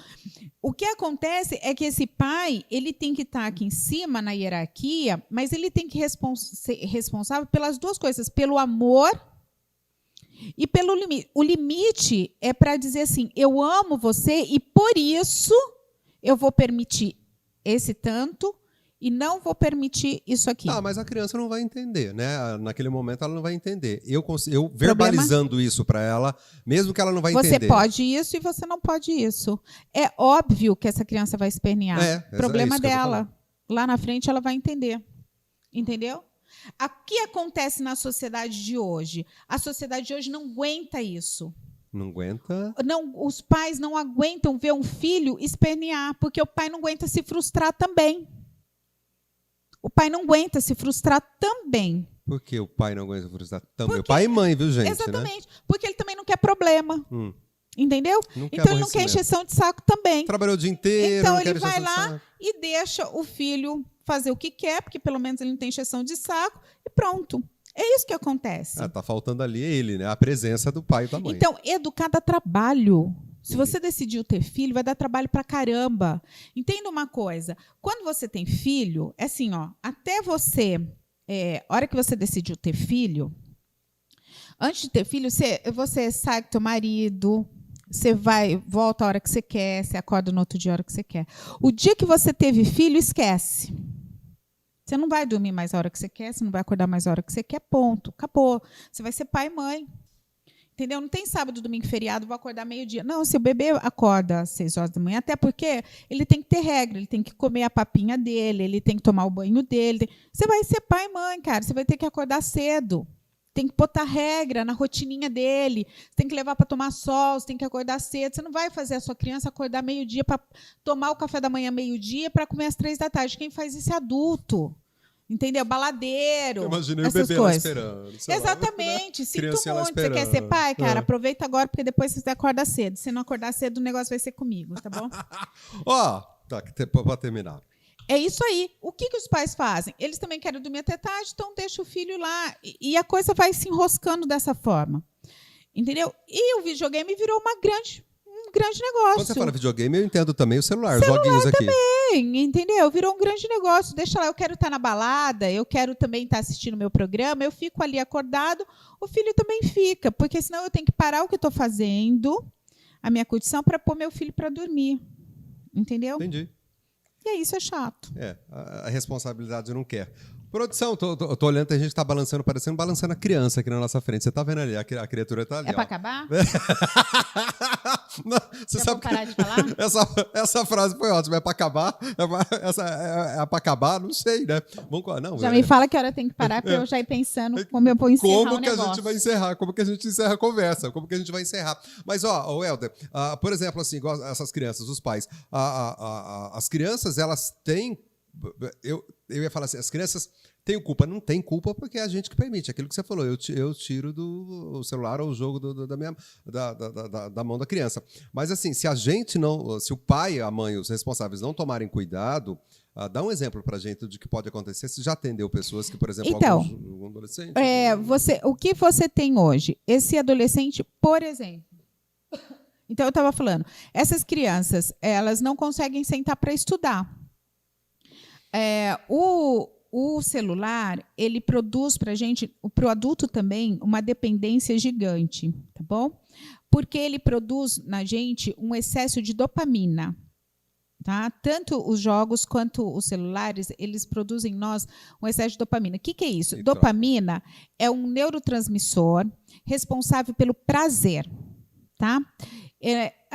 O que acontece é que esse pai, ele tem que estar aqui em cima na hierarquia, mas ele tem que ser responsável pelas duas coisas, pelo amor e pelo limite. O limite é para dizer assim, eu amo você e por isso eu vou permitir esse tanto e não vou permitir isso aqui. Mas a criança não vai entender, né? Naquele momento ela não vai entender. Eu verbalizando isso para ela, mesmo que ela não vai entender. Você pode isso e você não pode isso. É óbvio que essa criança vai espernear. Problema dela. Lá na frente ela vai entender. Entendeu? O que acontece na sociedade de hoje? A sociedade de hoje não aguenta isso. Não aguenta? Não, os pais não aguentam ver um filho espernear, porque o pai não aguenta se frustrar também. O pai não aguenta se frustrar também. Por que o pai não aguenta se frustrar também? O pai e mãe, viu, gente? Exatamente. Né? Porque ele também não quer problema. Entendeu? Então ele não quer encheção de saco também. Trabalhou o dia inteiro. Então ele vai lá e deixa o filho fazer o que quer, porque pelo menos ele não tem encheção de saco, e pronto. É isso que acontece. Tá faltando ali ele, né? A presença do pai e da mãe. Então, educar dá trabalho. Se você decidiu ter filho, vai dar trabalho pra caramba. Entenda uma coisa. Quando você tem filho, é assim, ó, até você, a hora que você decidiu ter filho, antes de ter filho, você sai com teu marido, você volta a hora que você quer, você acorda no outro dia a hora que você quer. O dia que você teve filho, esquece. Você não vai dormir mais a hora que você quer, você não vai acordar mais a hora que você quer, ponto. Acabou. Você vai ser pai e mãe. Entendeu? Não tem sábado, domingo, feriado, vou acordar meio-dia. Não, se o bebê acorda às 6 horas da manhã, até porque ele tem que ter regra, ele tem que comer a papinha dele, ele tem que tomar o banho dele. Você vai ser pai e mãe, cara. Você vai ter que acordar cedo. Tem que botar regra na rotininha dele. Você tem que levar para tomar sol, você tem que acordar cedo. Você não vai fazer a sua criança acordar meio-dia para tomar o café da manhã meio-dia para comer às 3 da tarde. Quem faz isso é adulto. Entendeu? Baladeiro. Imaginei o bebê lá esperando. Exatamente. Lá, sinto muito. Você quer ser pai, cara? Aproveita agora, porque depois você acorda cedo. Se não acordar cedo, o negócio vai ser comigo, tá bom? Tá, para terminar. É isso aí. O que os pais fazem? Eles também querem dormir até tarde, então deixa o filho lá. E a coisa vai se enroscando dessa forma. Entendeu? E o videogame virou um grande negócio. Quando você fala videogame, eu entendo também o celular, os joguinhos aqui. Também, entendeu? Virou um grande negócio. Deixa lá, eu quero estar na balada, eu quero também estar assistindo o meu programa, eu fico ali acordado, o filho também fica, porque senão eu tenho que parar o que eu estou fazendo, a minha curtição, para pôr meu filho para dormir. Entendeu? Entendi. E aí isso é chato. A responsabilidade não quer. Produção, tô olhando, a gente tá balançando, parecendo balançando a criança aqui na nossa frente. Você tá vendo ali, a criatura tá ali. É para acabar? Não, você sabe parar de falar? Essa frase foi ótima. É para acabar? É para acabar? Não sei, né? Já me fala que hora tem que parar para eu já ir pensando como eu vou encerrar o negócio. Como que a gente vai encerrar? Como que a gente encerra a conversa? Como que a gente vai encerrar? Mas, Helder, por exemplo, assim, igual essas crianças, os pais, as crianças, elas têm... Eu ia falar assim, as crianças têm culpa. Não tem culpa porque é a gente que permite. Aquilo que você falou, eu tiro do celular ou o jogo da mão da criança. Mas assim, se o pai, a mãe, os responsáveis não tomarem cuidado, dá um exemplo pra gente de que pode acontecer. Você já atendeu pessoas que, por exemplo, algum adolescente... O que você tem hoje? Esse adolescente, por exemplo... Então, eu estava falando, essas crianças, elas não conseguem sentar para estudar. O celular, ele produz para a gente, para o adulto também, uma dependência gigante, tá bom? Porque ele produz na gente um excesso de dopamina. Tá? Tanto os jogos quanto os celulares, eles produzem em nós um excesso de dopamina. O que é isso? Dopamina é um neurotransmissor responsável pelo prazer. Tá?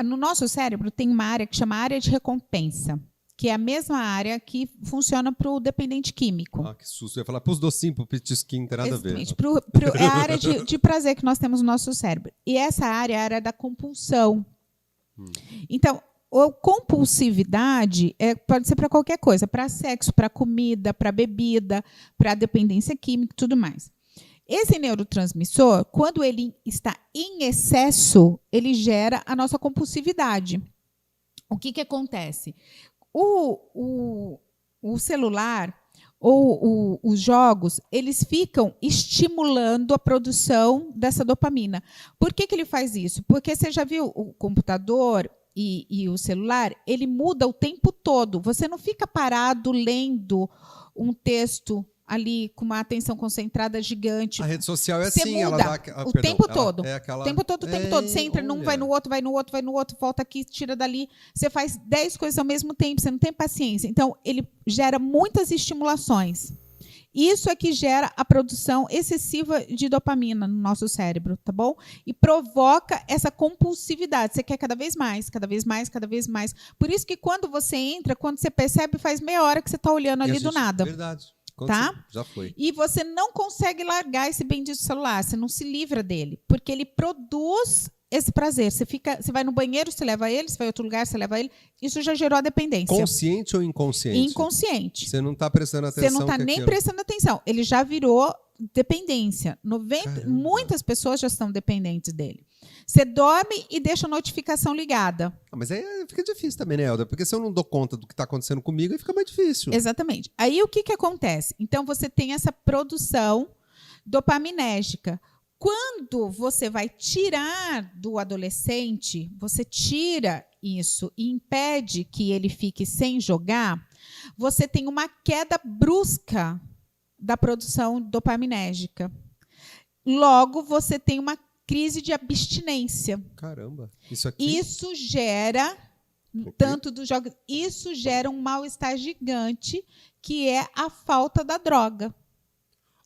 No nosso cérebro tem uma área que chama área de recompensa, que é a mesma área que funciona para o dependente químico. Que susto. Eu ia falar para os docinhos, para o petisquinho, não tem nada a ver. É a área de prazer que nós temos no nosso cérebro. E essa área é a área da compulsão. Então, a compulsividade pode ser para qualquer coisa, para sexo, para comida, para bebida, para dependência química e tudo mais. Esse neurotransmissor, quando ele está em excesso, ele gera a nossa compulsividade. O que acontece? O celular ou os jogos, eles ficam estimulando a produção dessa dopamina. Por que ele faz isso? Porque você já viu o computador e o celular, ele muda o tempo todo. Você não fica parado lendo um texto ali com uma atenção concentrada gigante. A rede social é você assim, muda ela dá o tempo todo. É aquela... O tempo todo. Você entra num, vai no outro, volta aqui, tira dali. Você faz 10 coisas ao mesmo tempo, você não tem paciência. Então, ele gera muitas estimulações. Isso é que gera a produção excessiva de dopamina no nosso cérebro, tá bom? E provoca essa compulsividade. Você quer cada vez mais, cada vez mais, cada vez mais. Por isso que quando você entra, quando você percebe, faz meia hora que você está olhando ali do nada. Verdade. Tá? Já foi. E você não consegue largar esse bendito celular, você não se livra dele, porque ele produz esse prazer. Você vai no banheiro, você leva ele, você vai em outro lugar, você leva ele. Isso já gerou a dependência. Consciente ou inconsciente? Inconsciente. Você não está prestando atenção. Você não está nem prestando atenção. Ele já virou dependência. Muitas pessoas já estão dependentes dele. Você dorme e deixa a notificação ligada. Mas aí fica difícil também, né, Elda? Porque se eu não dou conta do que está acontecendo comigo, aí fica mais difícil. Exatamente. Aí o que acontece? Então você tem essa produção dopaminérgica. Quando você vai tirar do adolescente, você tira isso e impede que ele fique sem jogar, você tem uma queda brusca da produção dopaminérgica. Logo, você tem uma crise de abstinência. Caramba, isso aqui... Isso gera, tanto dos jogos, isso gera um mal-estar gigante, que é a falta da droga.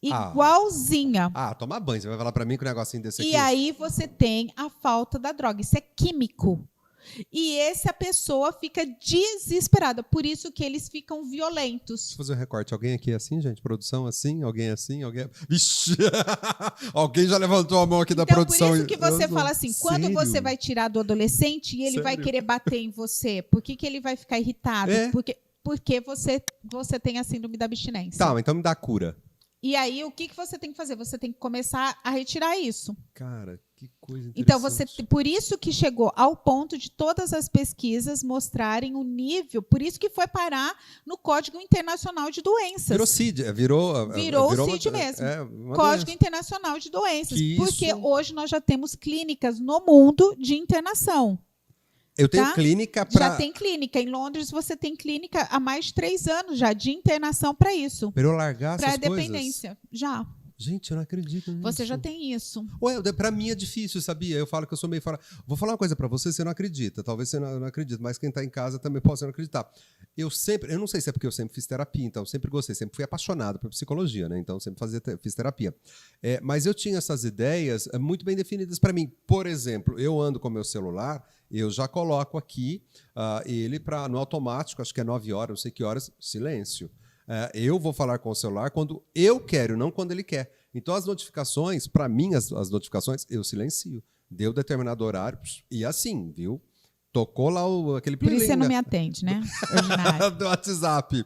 Igualzinha. Tomar banho. Você vai falar para mim que o negocinho desse aqui... E aí você tem a falta da droga. Isso é químico. E essa pessoa fica desesperada. Por isso que eles ficam violentos. Deixa eu fazer um recorte. Alguém aqui é assim, gente? Produção assim? Alguém assim? Alguém... Vixe! Alguém já levantou a mão aqui da produção. Por isso que você fala assim, quando você vai tirar do adolescente e ele vai querer bater em você, por que ele vai ficar irritado? Porque você tem a síndrome da abstinência. Tá, então me dá a cura. E aí, o que você tem que fazer? Você tem que começar a retirar isso. Cara, que coisa interessante. Então, por isso que chegou ao ponto de todas as pesquisas mostrarem o nível, por isso que foi parar no Código Internacional de Doenças. Virou CID, virou o CID mesmo. Código Internacional de Doenças. Porque hoje nós já temos clínicas no mundo de internação. Eu tenho clínica para... Já tem clínica. Em Londres, você tem clínica há mais de 3 anos já de internação para isso. Para eu largar essas coisas? Para dependência. Já. Gente, eu não acredito nisso. Você já tem isso. Ué, para mim é difícil, sabia? Eu falo que eu sou meio fora. Vou falar uma coisa para você não acredita. Talvez você não acredite, mas quem está em casa também possa não acreditar. Eu não sei se é porque eu sempre fiz terapia, então eu sempre gostei, sempre fui apaixonado por psicologia, né? Então eu sempre fiz terapia. Mas eu tinha essas ideias muito bem definidas para mim. Por exemplo, eu ando com meu celular, eu já coloco aqui ele no automático, acho que é 9 horas, não sei que horas, silêncio. Eu vou falar com o celular quando eu quero, não quando ele quer. Então, as notificações, para mim, as notificações, eu silencio. Deu determinado horário e assim, viu? Tocou lá aquele... Por isso você não me atende, né? Do WhatsApp.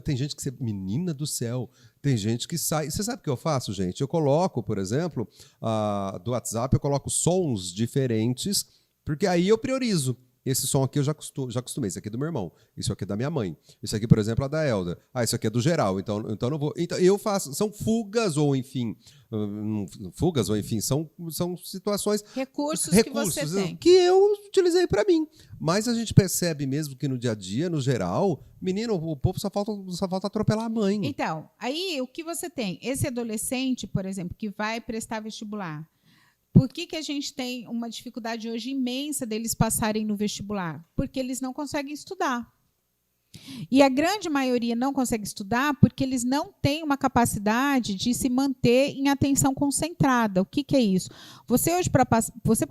Tem gente que... Menina do céu, tem gente que sai... Você sabe o que eu faço, gente? Eu coloco, por exemplo, do WhatsApp, eu coloco sons diferentes, porque aí eu priorizo. Esse som aqui eu já acostumei. Esse aqui é do meu irmão. Isso aqui é da minha mãe. Isso aqui, por exemplo, é da Elda. Isso aqui é do geral. Então não vou. Então, eu faço. São fugas ou enfim. São situações. Recursos que você tem. Que eu utilizei para mim. Mas a gente percebe mesmo que no dia a dia, no geral, menino, o povo só falta atropelar a mãe. Então, aí o que você tem? Esse adolescente, por exemplo, que vai prestar vestibular. Por que a gente tem uma dificuldade hoje imensa deles passarem no vestibular? Porque eles não conseguem estudar. E a grande maioria não consegue estudar porque eles não têm uma capacidade de se manter em atenção concentrada. O que é isso? Você hoje, para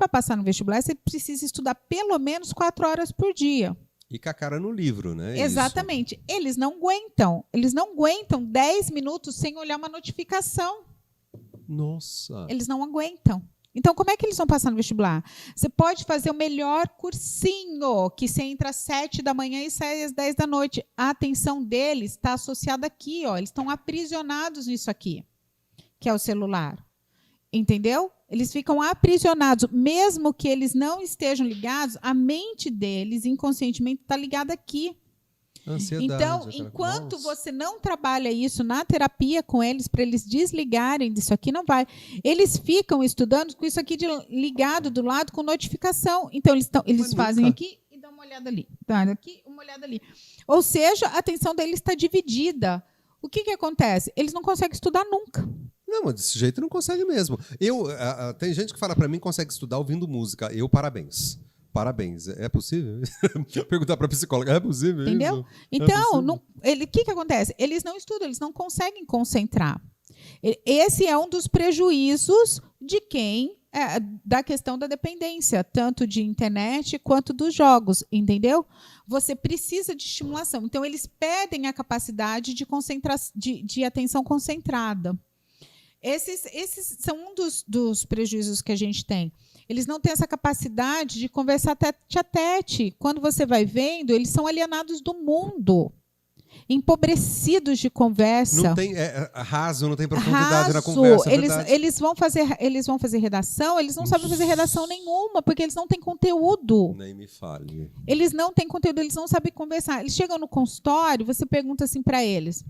passar no vestibular, você precisa estudar pelo menos 4 horas por dia. E com a cara no livro, né? Exatamente. Isso. Eles não aguentam. Eles não aguentam 10 minutos sem olhar uma notificação. Nossa. Eles não aguentam. Então, como é que eles vão passar no vestibular? Você pode fazer o melhor cursinho, que você entra às 7 da manhã e sai às 10 da noite. A atenção deles está associada aqui, ó. Eles estão aprisionados nisso aqui, que é o celular. Entendeu? Eles ficam aprisionados. Mesmo que eles não estejam ligados, a mente deles, inconscientemente, está ligada aqui. Ansiedade, então, enquanto você não trabalha isso na terapia com eles, para eles desligarem disso aqui, não vai. Eles ficam estudando com isso aqui ligado do lado com notificação. Então, eles fazem aqui e dão uma olhada ali. Tá, aqui, uma olhada ali. Ou seja, a atenção deles está dividida. o que acontece? Eles não conseguem estudar nunca. Não, mas desse jeito não consegue mesmo. Tem gente que fala pra mim que consegue estudar ouvindo música. Parabéns. Parabéns. É possível? Perguntar pra psicóloga, é possível? Entendeu? Isso? Então, o que acontece? Eles não estudam, eles não conseguem concentrar. Esse é um dos prejuízos de da questão da dependência, tanto de internet quanto dos jogos, entendeu? Você precisa de estimulação. Então, eles perdem a capacidade de atenção concentrada. Esses são um dos prejuízos que a gente tem. Eles não têm essa capacidade de conversar tete a tete. Quando você vai vendo, eles são alienados do mundo, empobrecidos de conversa. Não tem raso, não tem profundidade na conversa. Eles vão fazer redação, eles não sabem fazer redação nenhuma, porque eles não têm conteúdo. Nem me fale. Eles não têm conteúdo, eles não sabem conversar. Eles chegam no consultório, você pergunta assim para eles: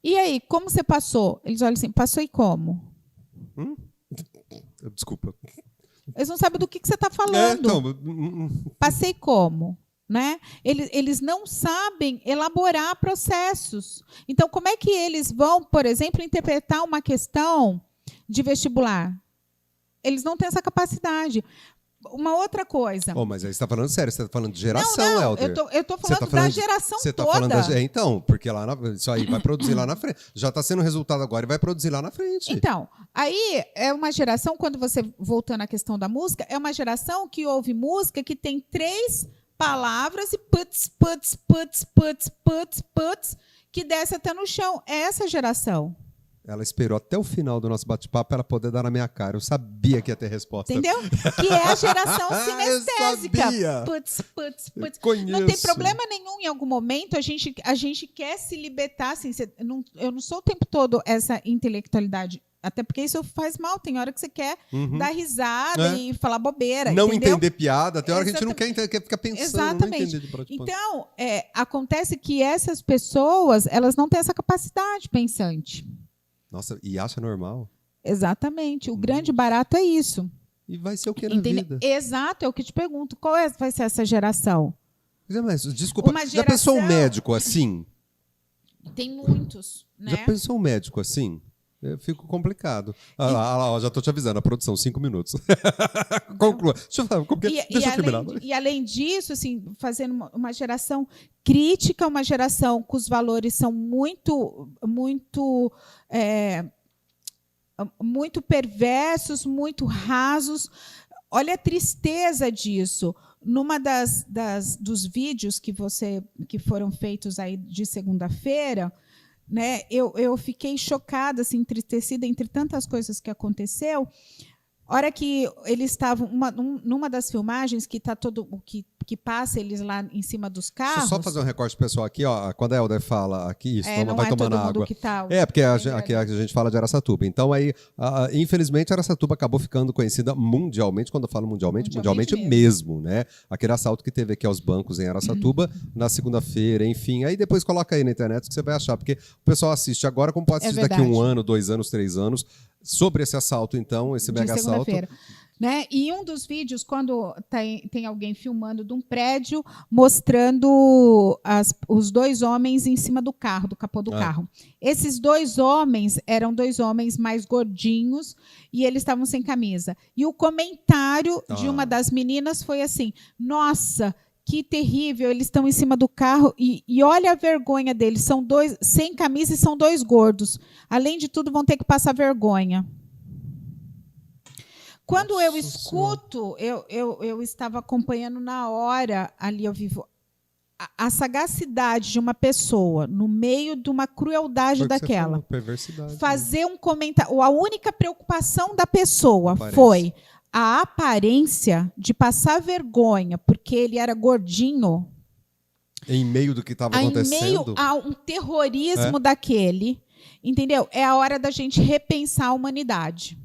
e aí, como você passou? Eles olham assim: passou e como? Desculpa. Eles não sabem do que você está falando. Passei como? Né? Eles não sabem elaborar processos. Então, como é que eles vão, por exemplo, interpretar uma questão de vestibular? Eles não têm essa capacidade. Uma outra coisa. Mas aí você está falando sério, você está falando de geração, Helder. Eu estou falando da geração você toda. Tá falando então, porque isso aí vai produzir lá na frente. Já está sendo resultado agora e vai produzir lá na frente. Então, aí é uma geração, quando você, voltando à questão da música, é uma geração que ouve música que tem 3 palavras e puts, que desce até no chão. É essa geração. Ela esperou até o final do nosso bate-papo para ela poder dar na minha cara. Eu sabia que ia ter resposta. Entendeu? Que é a geração sinestésica. Puts. Não tem problema nenhum em algum momento. A gente quer se libertar. Assim, eu não sou o tempo todo essa intelectualidade. Até porque isso faz mal. Tem hora que você quer dar risada e falar bobeira. Não entendeu? Entender piada. Tem hora que a gente não quer ficar pensando. Exatamente. Então, acontece que essas pessoas, elas não têm essa capacidade pensante. Nossa, e acha normal? Exatamente. O grande barato é isso. E vai ser o que na vida? Exato, é o que te pergunto. Qual vai ser essa geração? Mas, desculpa, já pensou um médico assim? Tem muitos, né? Já pensou um médico assim? Eu fico complicado. Já estou te avisando, a produção, 5 minutos. Conclua. Deixa eu terminar. E além disso, assim, fazendo uma geração crítica, uma geração cujos valores são muito perversos, muito rasos. Olha a tristeza disso. Numa dos vídeos que foram feitos aí de segunda-feira, né, eu fiquei chocada, assim, entristecida entre tantas coisas que aconteceu. Hora que eles estavam numa das filmagens que tá que passa eles lá em cima dos carros. Deixa eu só fazer um recorte pessoal aqui, ó. Quando a Helder fala aqui, vai tomando água. Porque aqui a gente fala de Araçatuba. Então aí, infelizmente, Araçatuba acabou ficando conhecida mundialmente. Quando eu falo mundialmente mesmo, né? Aquele assalto que teve aqui aos bancos em Araçatuba na segunda-feira, enfim. Aí depois coloca aí na internet que você vai achar, porque o pessoal assiste agora, como pode assistir daqui 1 ano, 2 anos, 3 anos, sobre esse assalto, então, esse mega assalto. Né? E um dos vídeos, quando tem alguém filmando de um prédio, mostrando os 2 homens em cima do carro, do capô do carro. Esses 2 homens eram 2 homens mais gordinhos e eles estavam sem camisa. E o comentário de uma das meninas foi assim: nossa, que terrível, eles estão em cima do carro e olha a vergonha deles, são 2 sem camisa e são 2 gordos. Além de tudo, vão ter que passar vergonha. Quando eu escuto, eu estava acompanhando na hora, ali ao vivo, a sagacidade de uma pessoa no meio de uma crueldade daquela. Perversidade. Fazer um comentário. A única preocupação da pessoa foi a aparência de passar vergonha, porque ele era gordinho. Em meio do que estava acontecendo. Em meio a um terrorismo daquele. Entendeu? É a hora da gente repensar a humanidade.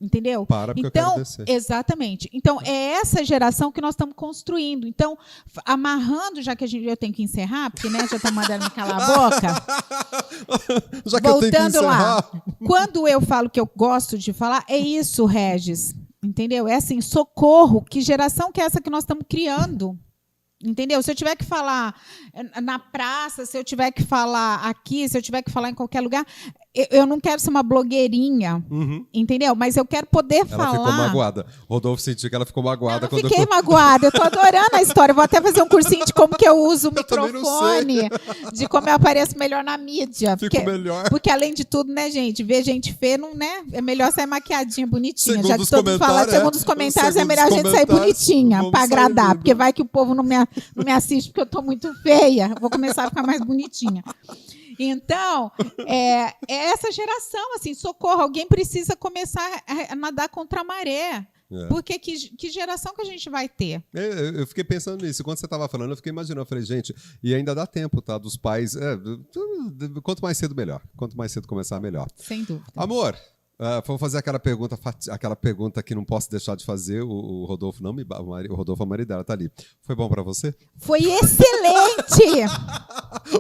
Entendeu? Porque eu quero descer. Exatamente. Então, é essa geração que nós estamos construindo. Então, amarrando, já que eu tenho que encerrar, porque já estão mandando me calar a boca. Já que voltando eu tenho que encerrar. Lá, quando eu falo que eu gosto de falar, é isso, Regis. Entendeu? É assim, socorro. Que geração que é essa que nós estamos criando? Entendeu? Se eu tiver que falar na praça, se eu tiver que falar aqui, se eu tiver que falar em qualquer lugar, eu não quero ser uma blogueirinha, entendeu? Mas eu quero poder falar. Ela ficou magoada. Rodolfo sentiu que ela ficou magoada. Eu não fiquei magoada, eu tô adorando a história. Eu vou até fazer um cursinho de como que eu uso o microfone, de como eu apareço melhor na mídia. Porque além de tudo, né, gente, ver gente feia, não, né? É melhor sair maquiadinha, bonitinha. Segundo já que todo mundo fala, segundo os comentários, é melhor a gente sair bonitinha, para agradar. Porque vai que o povo não me assiste porque eu tô muito feia. Vou começar a ficar mais bonitinha. Então, é essa geração, assim, socorro, alguém precisa começar a nadar contra a maré. Porque que geração que a gente vai ter? Eu fiquei pensando nisso. Quando você estava falando, eu fiquei imaginando. Eu falei, gente, e ainda dá tempo, tá? Dos pais. Quanto mais cedo, melhor. Quanto mais cedo começar, melhor. Sem dúvida. Amor, vou fazer aquela pergunta que não posso deixar de fazer. O Rodolfo não me... O Rodolfo, a marido dela, tá ali. Foi bom para você? Foi excelente!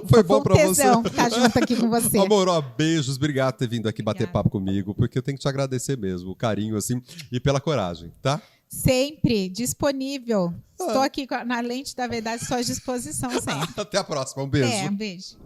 Foi bom para você? Ficar junto aqui com você. Amor, ó, beijos. Obrigado por ter vindo aqui bater papo comigo, porque eu tenho que te agradecer mesmo. O carinho, assim, e pela coragem, tá? Sempre disponível. Estou aqui na Lente da Verdade, à sua disposição sempre. Até a próxima. Um beijo. Um beijo.